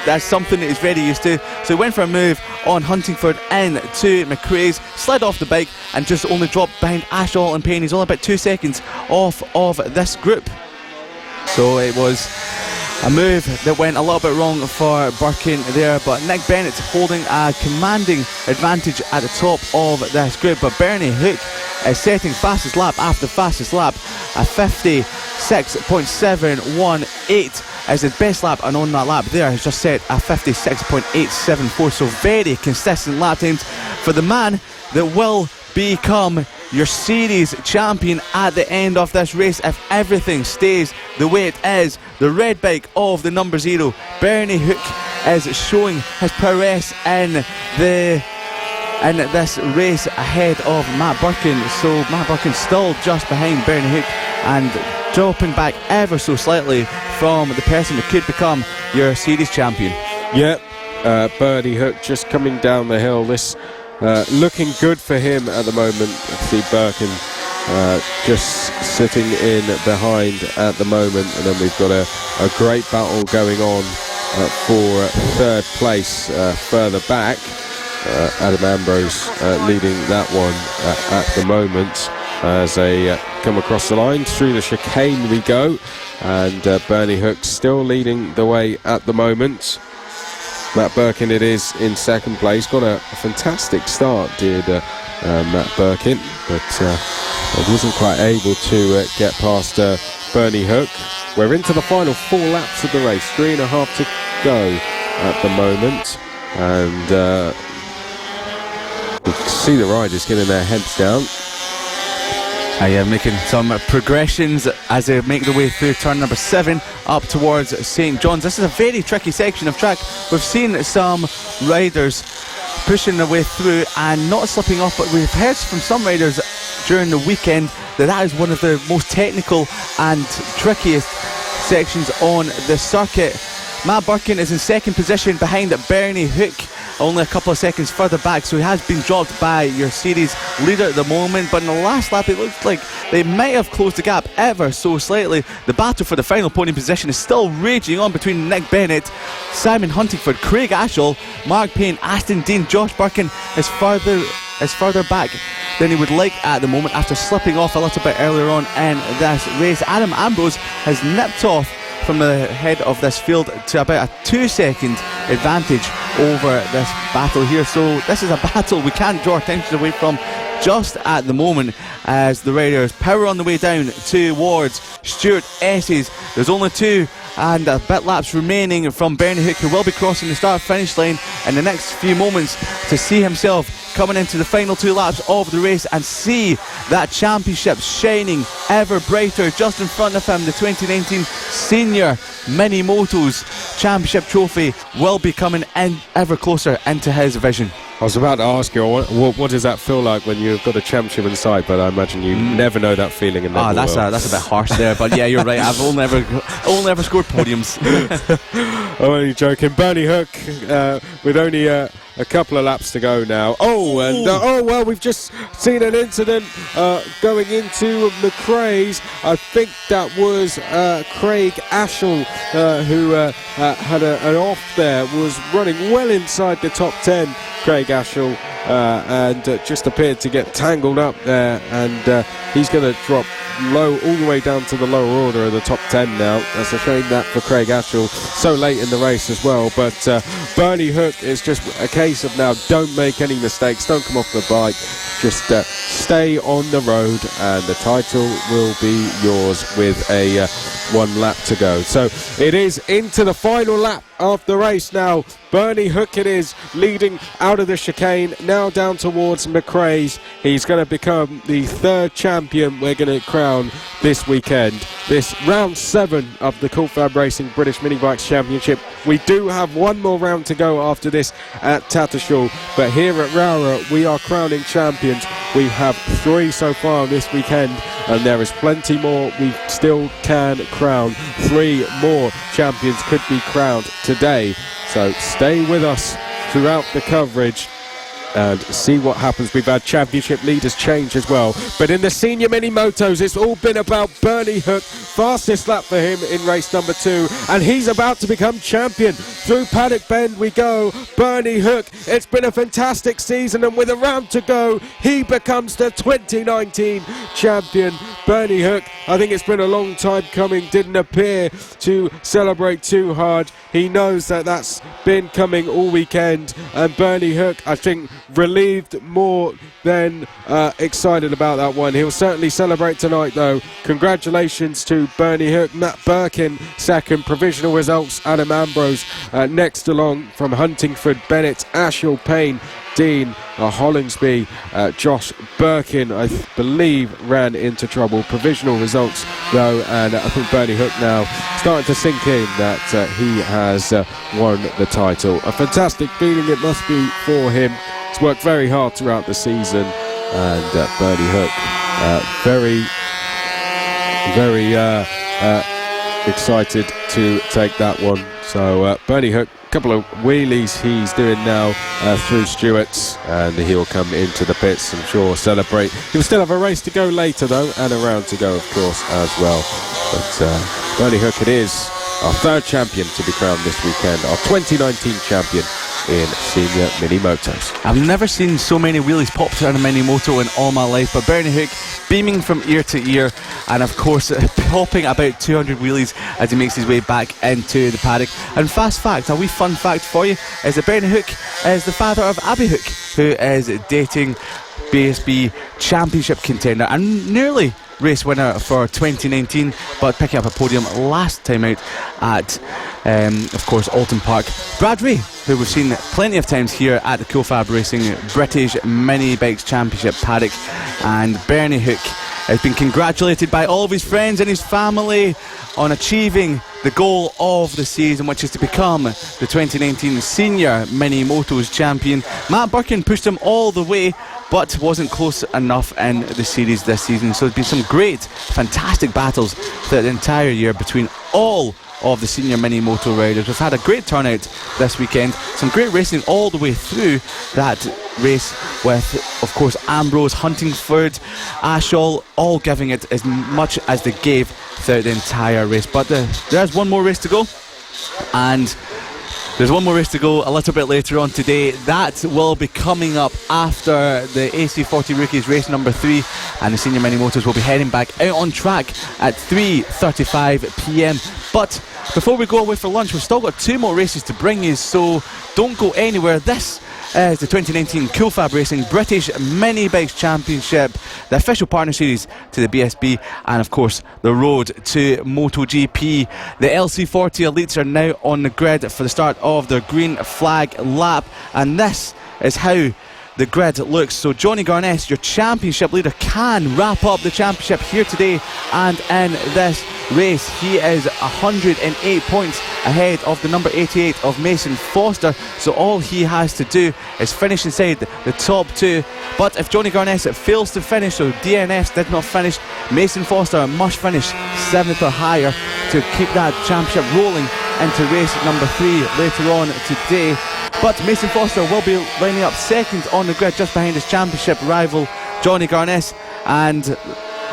that's something that he's very used to. So he went for a move on Huntingford into McRae's, slid off the bike and just only dropped behind Ashall and Payne. He's only about 2 seconds off of this group. So it was a move that went a little bit wrong for Birkin there, but Nick Bennett holding a commanding advantage at the top of this group. But Bernie Hook is setting fastest lap after fastest lap, a 56.718 as his best lap, and on that lap there has just set a 56.874. So very consistent lap times for the man that will become your series champion at the end of this race if everything stays the way it is. The red bike of the number 0, Bernie Hook, is showing his prowess in this race ahead of Matt Birkin. So Matt Birkin still just behind Bernie Hook and dropping back ever so slightly from the person that could become your series champion. Yep, Bernie Hook just coming down the hill. This looking good for him at the moment. See Birkin just sitting in behind at the moment, and then we've got a great battle going on for third place further back. Adam Ambrose leading that one at the moment as they come across the line. Through the chicane we go, and Bernie Hook still leading the way at the moment. Matt Birkin it is in second place. Got a fantastic start, did Matt Birkin, but wasn't quite able to get past Bernie Hook. We're into the final 4 laps of the race, 3.5 to go at the moment, and you can see the riders getting their heads down. Making some progressions as they make their way through turn number 7 up towards St John's. This is a very tricky section of track. We've seen some riders pushing their way through and not slipping off, but we've heard from some riders during the weekend that is one of the most technical and trickiest sections on the circuit. Matt Birkin is in second position behind Bernie Hook, only a couple of seconds further back, so he has been dropped by your series leader at the moment. But in the last lap it looks like they might have closed the gap ever so slightly. The battle for the final podium position is still raging on between Nick Bennett, Simon Huntingford, Craig Ashall, Mark Payne, Aston Dean. Josh Birkin is further back than he would like at the moment after slipping off a little bit earlier on in this race. Adam Ambrose has nipped off from the head of this field to about a 2-second advantage over this battle here. So this is a battle we can't draw attention away from just at the moment as the riders power on the way down towards Stuart S's. There's only 2 and a bit laps remaining from Bernie Hook, who will be crossing the start finish line in the next few moments to see himself coming into the final 2 laps of the race and see that championship shining ever brighter just in front of him. The 2019 Senior Mini Motos Championship trophy will be coming in ever closer into his vision. I was about to ask you, what does that feel like when you've got a championship in sight? But I imagine you never know that feeling. That's a bit harsh there, but yeah, you're right. I've only ever scored podiums. I'm only joking. Bernie Hook with only a couple of laps to go now. Well, we've just seen an incident going into McRae's. I think that was Craig Ashall who had an off there, was running well inside the top 10. Craig Ashall and just appeared to get tangled up there, and he's going to drop all the way down to the lower order of the top 10 now. That's a shame that for Craig Ashall so late in the race as well. But Bernie Hook is just a case of now, don't make any mistakes, don't come off the bike, just stay on the road, and the title will be yours with a 1 lap to go. So it is into the final lap of the race now. Bernie Hook it is, leading out of the chicane, now down towards McRae's. He's going to become the 3rd champion we're going to crown this weekend. This round 7 of the FAB-Racing British Mini Bikes Championship. We do have 1 more round to go after this at Tattershall, but here at Rowrah we are crowning champions. We have 3 so far this weekend, and there is plenty more we still can crown. 3 more champions could be crowned today, so stay with us throughout the coverage and see what happens. We've had championship leaders change as well, but in the senior mini motos it's all been about Bernie Hook. Fastest lap for him in race number 2, and he's about to become champion. Through Paddock Bend we go. Bernie Hook, it's been a fantastic season, and with a round to go he becomes the 2019 champion. Bernie Hook, I think it's been a long time coming, didn't appear to celebrate too hard. He knows that that's been coming all weekend, and Bernie Hook, I think, relieved more than excited about that one. He'll certainly celebrate tonight though. Congratulations to Bernie Hook. Matt Birkin second, provisional results Adam Ambrose next along from Huntingford, Bennett, Ashall, Payne, Dean, Hollingsby, Josh Birkin I believe ran into trouble. Provisional results though, and I think Bernie Hook now starting to sink in that he has won the title. A fantastic feeling it must be for him. He's worked very hard throughout the season, and Bernie Hook very excited to take that one. So Bernie Hook, a couple of wheelies he's doing now through Stewart's, and he'll come into the pits, I'm sure, celebrate. He'll still have a race to go later though, and a round to go of course as well. But Bernie Hook it is, our 3rd champion to be crowned this weekend, our 2019 champion in senior mini motos. I've never seen so many wheelies popped on a mini moto in all my life, but Bernie Hook beaming from ear to ear, and of course popping about 200 wheelies as he makes his way back into the paddock. And fast fact, a wee fun fact for you, is that Bernie Hook is the father of Abby Hook, who is dating BSB championship contender and nearly race winner for 2019, but picking up a podium last time out at of course Alton Park. Brad Ray, who we've seen plenty of times here at the FAB-Racing British Mini Bikes Championship paddock, and Bernie Hook has been congratulated by all of his friends and his family on achieving the goal of the season, which is to become the 2019 Senior Mini Motos Champion. Matt Birkin pushed him all the way, but wasn't close enough in the series this season. So there's been some great, fantastic battles throughout the entire year between all of the senior mini moto riders. We've had a great turnout this weekend, some great racing all the way through that race with, of course, Ambrose, Huntingford, Ashall, all giving it as much as they gave throughout the entire race. But there's 1 more race to go, and there's 1 more race to go a little bit later on today. That will be coming up after the AC40 Rookies race number 3, and the senior mini motos will be heading back out on track at 3:35 p.m. But before we go away for lunch, we've still got 2 more races to bring you, so don't go anywhere. This is the 2019 FAB-Racing British Mini Bikes Championship, the official partner series to the BSB, and of course the road to MotoGP. The LC40 elites are now on the grid for the start of their green flag lap, and this is how the grid looks. So Johnny Garness, your championship leader, can wrap up the championship here today and in this race. He is 108 points ahead of the number 88 of Mason Foster, so all he has to do is finish inside the top 2. But if Johnny Garness fails to finish, so DNFs did not finish, Mason Foster must finish 7th or higher to keep that championship rolling into race number 3 later on today. But Mason Foster will be lining up second on the grid, just behind his championship rival Johnny Garness, and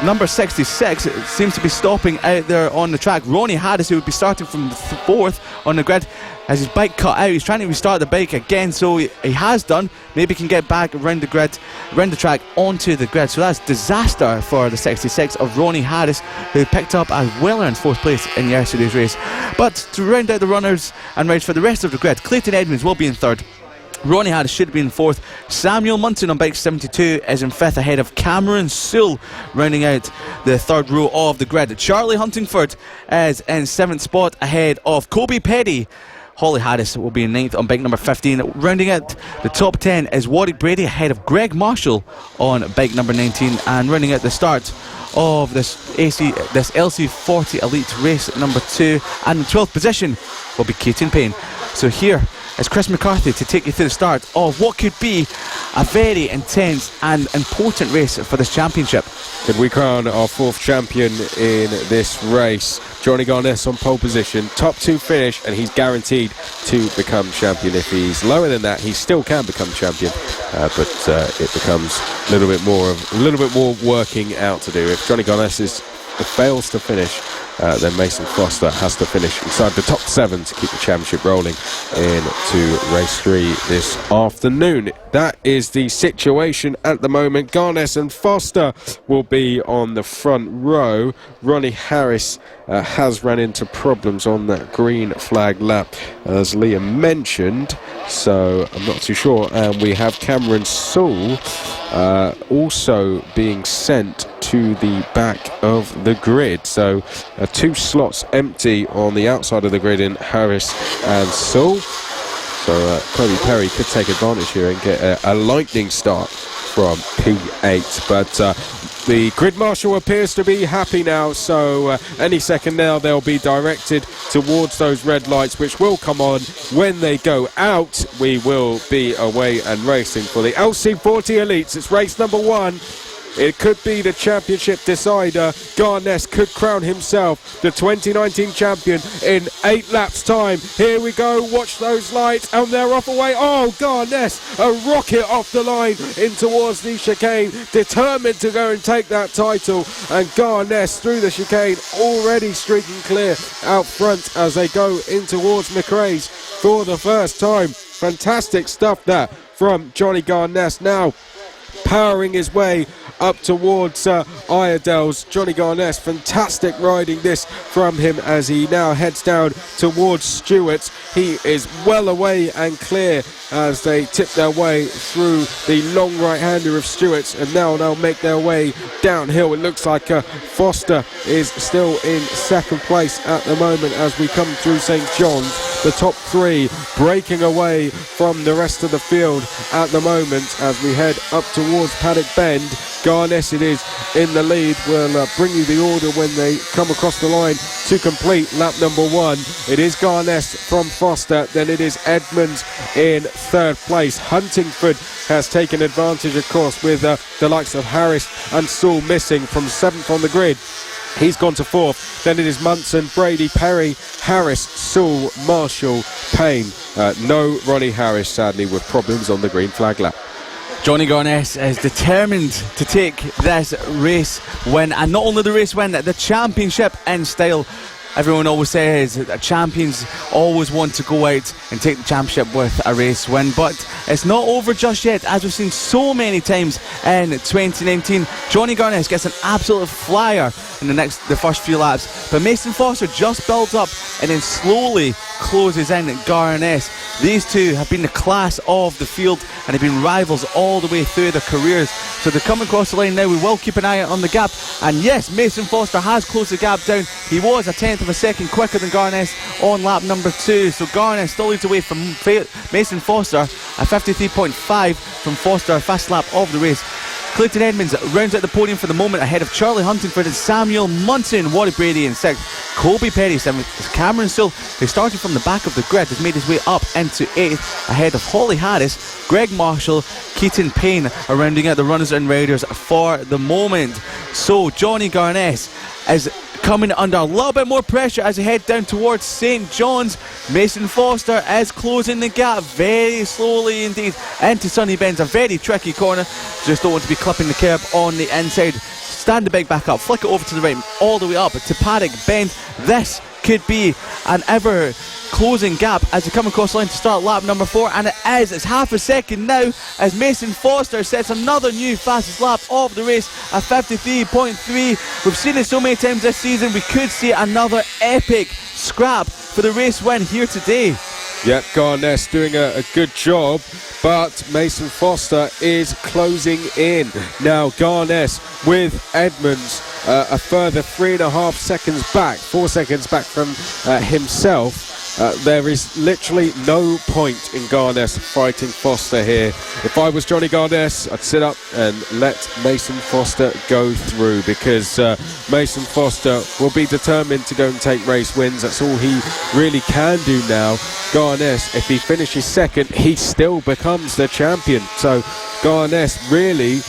number 66 seems to be stopping out there on the track. Ronnie Harris, who would be starting from 4th on the grid, has his bike cut out. He's trying to restart the bike again, so he has done. Maybe he can get back around the grid, around the track, onto the grid. So that's disaster for the 66 of Ronnie Harris, who picked up a well-earned 4th place in yesterday's race. But to round out the runners and riders for the rest of the grid, Clayton Edmonds will be in 3rd. Ronnie Harris should be in 4th. Samuel Munson on bike 72 is in 5th, ahead of Cameron Sewell, rounding out the 3rd row of the grid. Charlie Huntingford is in 7th spot, ahead of Kobe Petty. Holly Harris will be in 9th on bike number 15. Rounding out the top 10 is Warwick Brady, ahead of Greg Marshall on bike number 19. And rounding out the start of this LC40 Elite race number 2, and in 12th position will be Keaton Payne. So here is Chris McCarthy to take you through the start of what could be a very intense and important race for this championship. Could we crown our 4th champion in this race? Johnny Garness on pole position, top 2 finish, and he's guaranteed to become champion. If he's lower than that, he still can become champion, but it becomes a little bit more working out to do. If Johnny Garness fails to finish, then Mason Foster has to finish inside the top 7 to keep the championship rolling into race 3 this afternoon. That is the situation at the moment. Garness and Foster will be on the front row. Ronnie Harris has run into problems on that green flag lap, as Liam mentioned, so I'm not too sure. And we have Cameron Sewell also being sent to the back of the grid, so 2 slots empty on the outside of the grid in Harris and Sewell. So Kobe Perry could take advantage here and get a lightning start from P8, but the grid marshal appears to be happy now, so any second now they'll be directed towards those red lights, which will come on when they go out. We will be away and racing for the LC40 Elites. It's race number 1. It could be the championship decider. Garness could crown himself the 2019 champion in 8 laps time. Here we go, watch those lights, and they're off away. Oh, Garness, a rocket off the line in towards the chicane, determined to go and take that title. And Garness through the chicane, already streaking clear out front as they go in towards McRae's for the first time. Fantastic stuff that from Johnny Garness, now powering his way up towards Iredale's. Johnny Garness, fantastic riding this from him as he now heads down towards Stewart's. He is well away and clear as they tip their way through the long right-hander of Stewart's, and now they'll make their way downhill. It looks like Foster is still in 2nd place at the moment as we come through St John's. The top 3 breaking away from the rest of the field at the moment as we head up towards Paddock Bend. Garness, it is, in the lead. We'll bring you the order when they come across the line to complete lap number 1. It is Garness from Foster, then it is Edmonds in 3rd place. Huntingford has taken advantage, of course, with the likes of Harris and Sewell missing from 7th on the grid. He's gone to 4th. Then it is Munson, Brady, Perry, Harris, Sewell, Marshall, Payne. No Ronnie Harris, sadly, with problems on the green flag lap. Johnny Garness is determined to take this race win, and not only the race win, the championship in style. Everyone always says that champions always want to go out and take the championship with a race win, but it's not over just yet, as we've seen so many times in 2019. Johnny Garness gets an absolute flyer in the first few laps, but Mason Foster just builds up and then slowly closes in Garness. These two have been the class of the field and have been rivals all the way through their careers, so they're coming across the line now. We will keep an eye on the gap, and yes, Mason Foster has closed the gap down. He was a 10th of a second quicker than Garness on lap number 2, so Garness still leads away from Mason Foster at 53.5 from Foster, first lap of the race. Clayton Edmonds rounds out the podium for the moment, ahead of Charlie Huntingford and Samuel Munson. Warwick Brady in 6th, Kobe Perry 7th. Cameron Sewell, who started from the back of the grid, has made his way up into 8th, ahead of Holly Harris, Greg Marshall, Keaton Payne are rounding out the runners and riders for the moment. So Johnny Garness is coming under a little bit more pressure as they head down towards St John's. Mason Foster is closing the gap very slowly indeed into Sunny Ben's, a very tricky corner. Just don't want to be clipping the curb on the inside. stand the bike back up, flick it over to the right, all the way up to Paddock Bend. This could be an ever closing gap as they come across the line to start lap number 4, and it is. It's half a second now as Mason Foster sets another new fastest lap of the race at 53.3. We've seen it so many times this season. We could see another epic scrap for the race win here today. Yep, Garness doing a good job, but Mason Foster is closing in. Now Garness with Edmonds a further 3.5 seconds back, 4 seconds back from himself. There is literally no point in Garness fighting Foster here. If I was Johnny Garness, I'd sit up and let Mason Foster go through, because Mason Foster will be determined to go and take race wins. That's all he really can do now. Garness, if he finishes second, he still becomes the champion. So Garness really...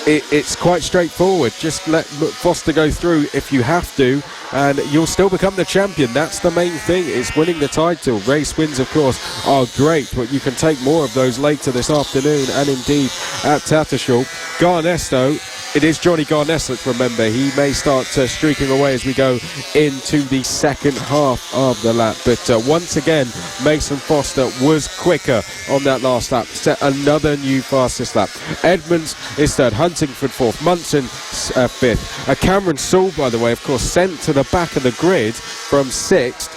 It's quite straightforward. Just let Foster go through if you have to, and you'll still become the champion. That's the main thing. It's winning the title. Race wins, of course, are great, but you can take more of those later this afternoon and indeed at Tattershall. Garness, though, it is Johnny Garness, let's remember. He may start streaking away as we go into the second half of the lap. But once again, Mason Foster was quicker on that last lap. Set another new fastest lap. Edmonds is third, Huntingford fourth, Munson fifth. Cameron Saul, by the way, of course, sent to the back of the grid from sixth.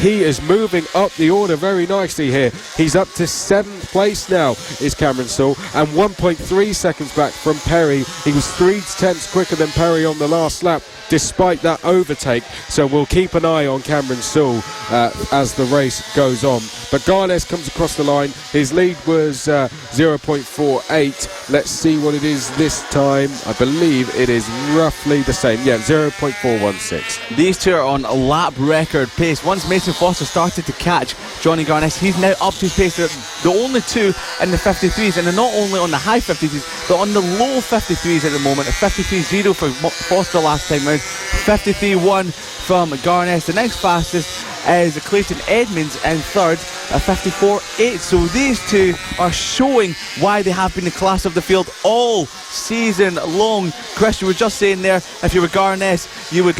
He is moving up the order very nicely here. He's up to 7th place now, is Cameron Saul, and 1.3 seconds back from Perry. He was 3/10 quicker than Perry on the last lap, despite that overtake. So we'll keep an eye on Cameron Saul as the race goes on. But Garness comes across the line. His lead was 0.48. Let's see what it is this time. I believe it is roughly the same. Yeah, 0.416. These two are on a lap record pace. Once Mason Foster started to catch Johnny Garness, he's now up to his pace. They're the only two in the 53s, and they're not only on the high 53s, but on the low 53s at the moment. A 53.0 for Foster last time round, 53.1 from Garness. The next fastest is Clayton Edmonds in third at 54.8. So these two are showing why they have been the class of the field all season long. Chris, you were just saying there, if you were Garness, you would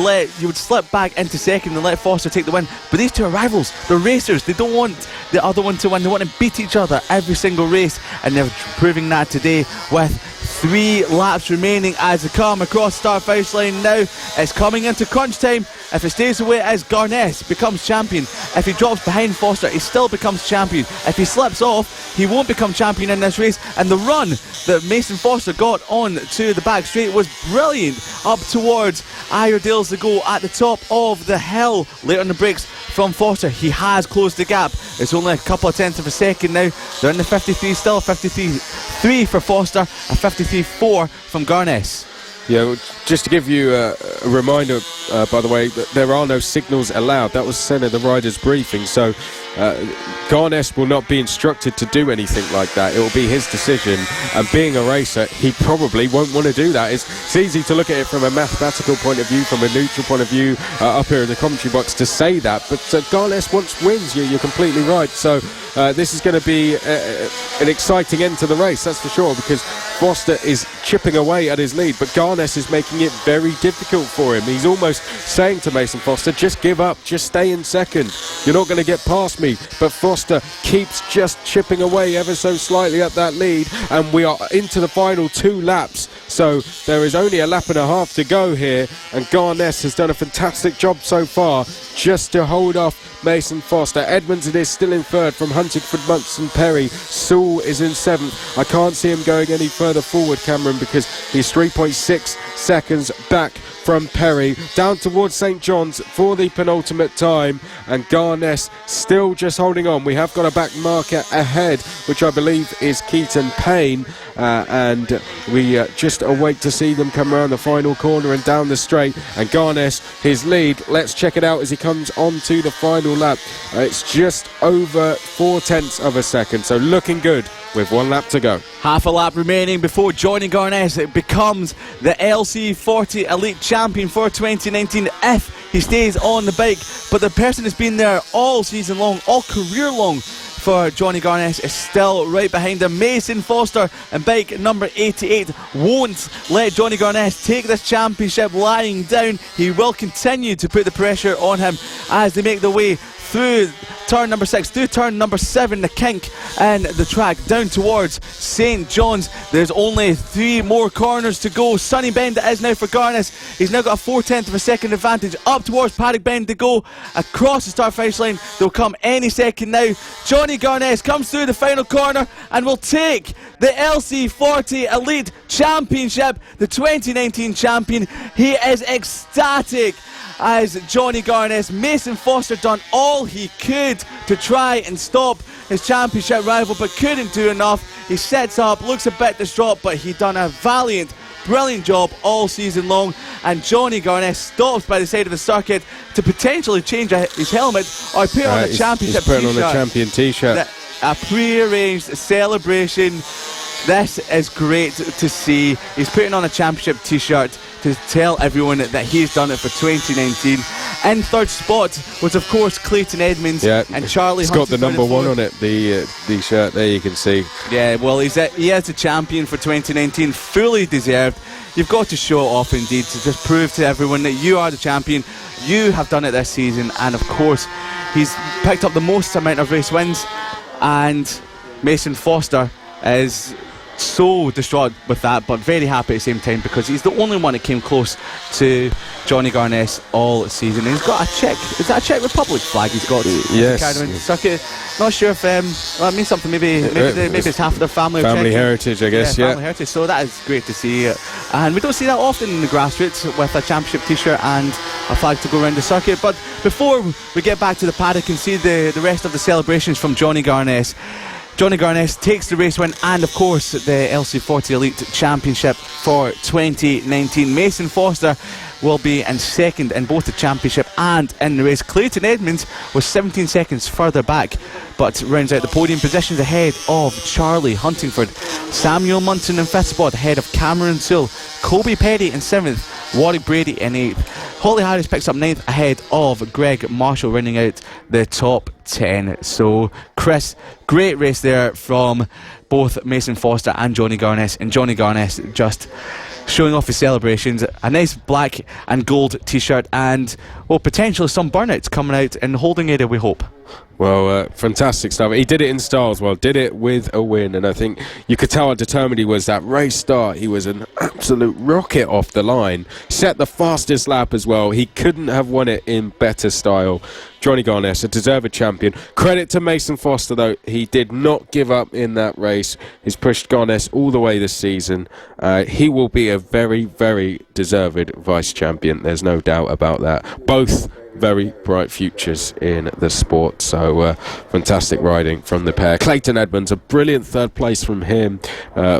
slip back into second and let Foster take the win. But these two are rivals. They're racers. They don't want the other one to win. They want to beat each other every single race, and they're proving that today with 3 laps remaining as they come across start finish line now. It's coming into crunch time. If it stays the way it is, Garness becomes champion. If he drops behind Foster, he still becomes champion. If he slips off, he won't become champion in this race. And the run that Mason Foster got on to the back straight was brilliant up towards Iredale's the goal at the top of the hill. Late on the brakes from Foster. He has closed the gap. It's only a couple of tenths of a second now. They're in the 53 still. 53.3 for Foster and 53.4 from Garness. Yeah, just to give you a reminder, by the way, that there are no signals allowed. That was said at the riders' briefing. So Garness will not be instructed to do anything like that. It will be his decision. And being a racer, he probably won't want to do that. It's easy to look at it from a mathematical point of view, from a neutral point of view, up here in the commentary box to say that. But Garness wants wins. You're completely right. So this is going to be an exciting end to the race, that's for sure, because Foster is chipping away at his lead, but Garness is making it very difficult for him. He's almost saying to Mason Foster, just give up, just stay in second. You're not going to get past me. But Foster keeps just chipping away ever so slightly at that lead, and we are into the final 2 laps. So there is only a lap and a half to go here, and Garness has done a fantastic job so far just to hold off Mason Foster. Edmonds it is still in third from Huntingford, Munson, Perry. Sewell is in 7th. I can't see him going any further forward, Cameron, because he's 3.6 seconds back from Perry. Down towards St John's for the penultimate time, and Garness still just holding on. We have got a back marker ahead, which I believe is Keaton Payne, and we just await to see them come around the final corner and down the straight. And Garness, his lead, let's check it out as he comes onto the final lap. It's just over 0.4 of a second, so looking good with 1 lap to go. Half a lap remaining before Johnny Garness becomes the LC40 Elite Champion for 2019 if he stays on the bike. But the person has been there all season long, all career long, for Johnny Garness is still right behind him. Mason Foster and bike number 88 won't let Johnny Garness take this championship lying down. He will continue to put the pressure on him as they make their way through turn number 6, through turn number 7, the kink and the track down towards St John's. There's only 3 more corners to go. Sunny Bend it is now for Garness. He's now got a 4/10 of a second advantage up towards Paddock Bend to go across the start finish line. They'll come any second now. Johnny Garness comes through the final corner and will take the LC40 Elite Championship, the 2019 champion. He is ecstatic as Johnny Garness. Mason Foster done all he could to try and stop his championship rival, but couldn't do enough. He sets up, looks a bit distraught, but he done a valiant, brilliant job all season long. And Johnny Garness stops by the side of the circuit to potentially change his helmet or put on a championship t-shirt. He's putting on a champion t-shirt. A pre-arranged celebration. This is great to see. He's putting on a championship t-shirt to tell everyone that he's done it for 2019. In third spot was, of course, Clayton Edmonds and Charlie. It's got the number 1 on it, the shirt there, you can see. Yeah, well, he is a champion for 2019, fully deserved. You've got to show it off indeed to just prove to everyone that you are the champion. You have done it this season, and of course, he's picked up the most amount of race wins, and Mason Foster is so distraught with that, but very happy at the same time because he's the only one that came close to Johnny Garness all season. And he's got a Czech, is that a Czech Republic flag he's got? Yes. Circuit. Not sure if well, it means something. Maybe it's half of their family. Family heritage, I guess. Yeah, family heritage. So that is great to see, and we don't see that often in the grassroots with a championship T-shirt and a flag to go around the circuit. But before we get back to the paddock and see the rest of the celebrations from Johnny Garness. Johnny Garness takes the race win and, of course, the LC40 Elite Championship for 2019. Mason Foster will be in second in both the championship and in the race. Clayton Edmonds was 17 seconds further back, but rounds out the podium positions ahead of Charlie Huntingford. Samuel Munson in 5th spot ahead of Cameron Sewell. Kobe Perry in 7th. Warwick Brady in 8th. Holly Harris picks up 9th ahead of Greg Marshall, rounding out the top 10. So, Chris, great race there from both Mason Foster and Johnny Garness. And Johnny Garness just showing off his celebrations. A nice black and gold t-shirt and, well, potentially some burnouts coming out in the holding area, we hope. Well, fantastic stuff. He did it in style as well, did it with a win, and I think you could tell how determined he was. That race start, he was an absolute rocket off the line, set the fastest lap as well. He couldn't have won it in better style. Johnny Garness, a deserved champion. Credit to Mason Foster, though. He did not give up in that race. He's pushed Garness all the way this season. He will be a very, very deserved vice champion. There's no doubt about that. Both very bright futures in the sport, so fantastic riding from the pair. Clayton Edmonds, a brilliant 3rd place from him,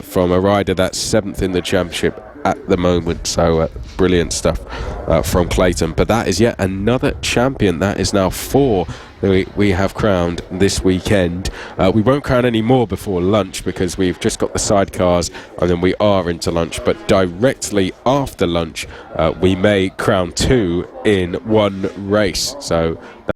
from a rider that's 7th in the championship at the moment, so brilliant stuff from Clayton. But that is yet another champion. That is now 4 that we have crowned this weekend. We won't crown any more before lunch because we've just got the sidecars and then we are into lunch, but directly after lunch we may crown 2 in one race, so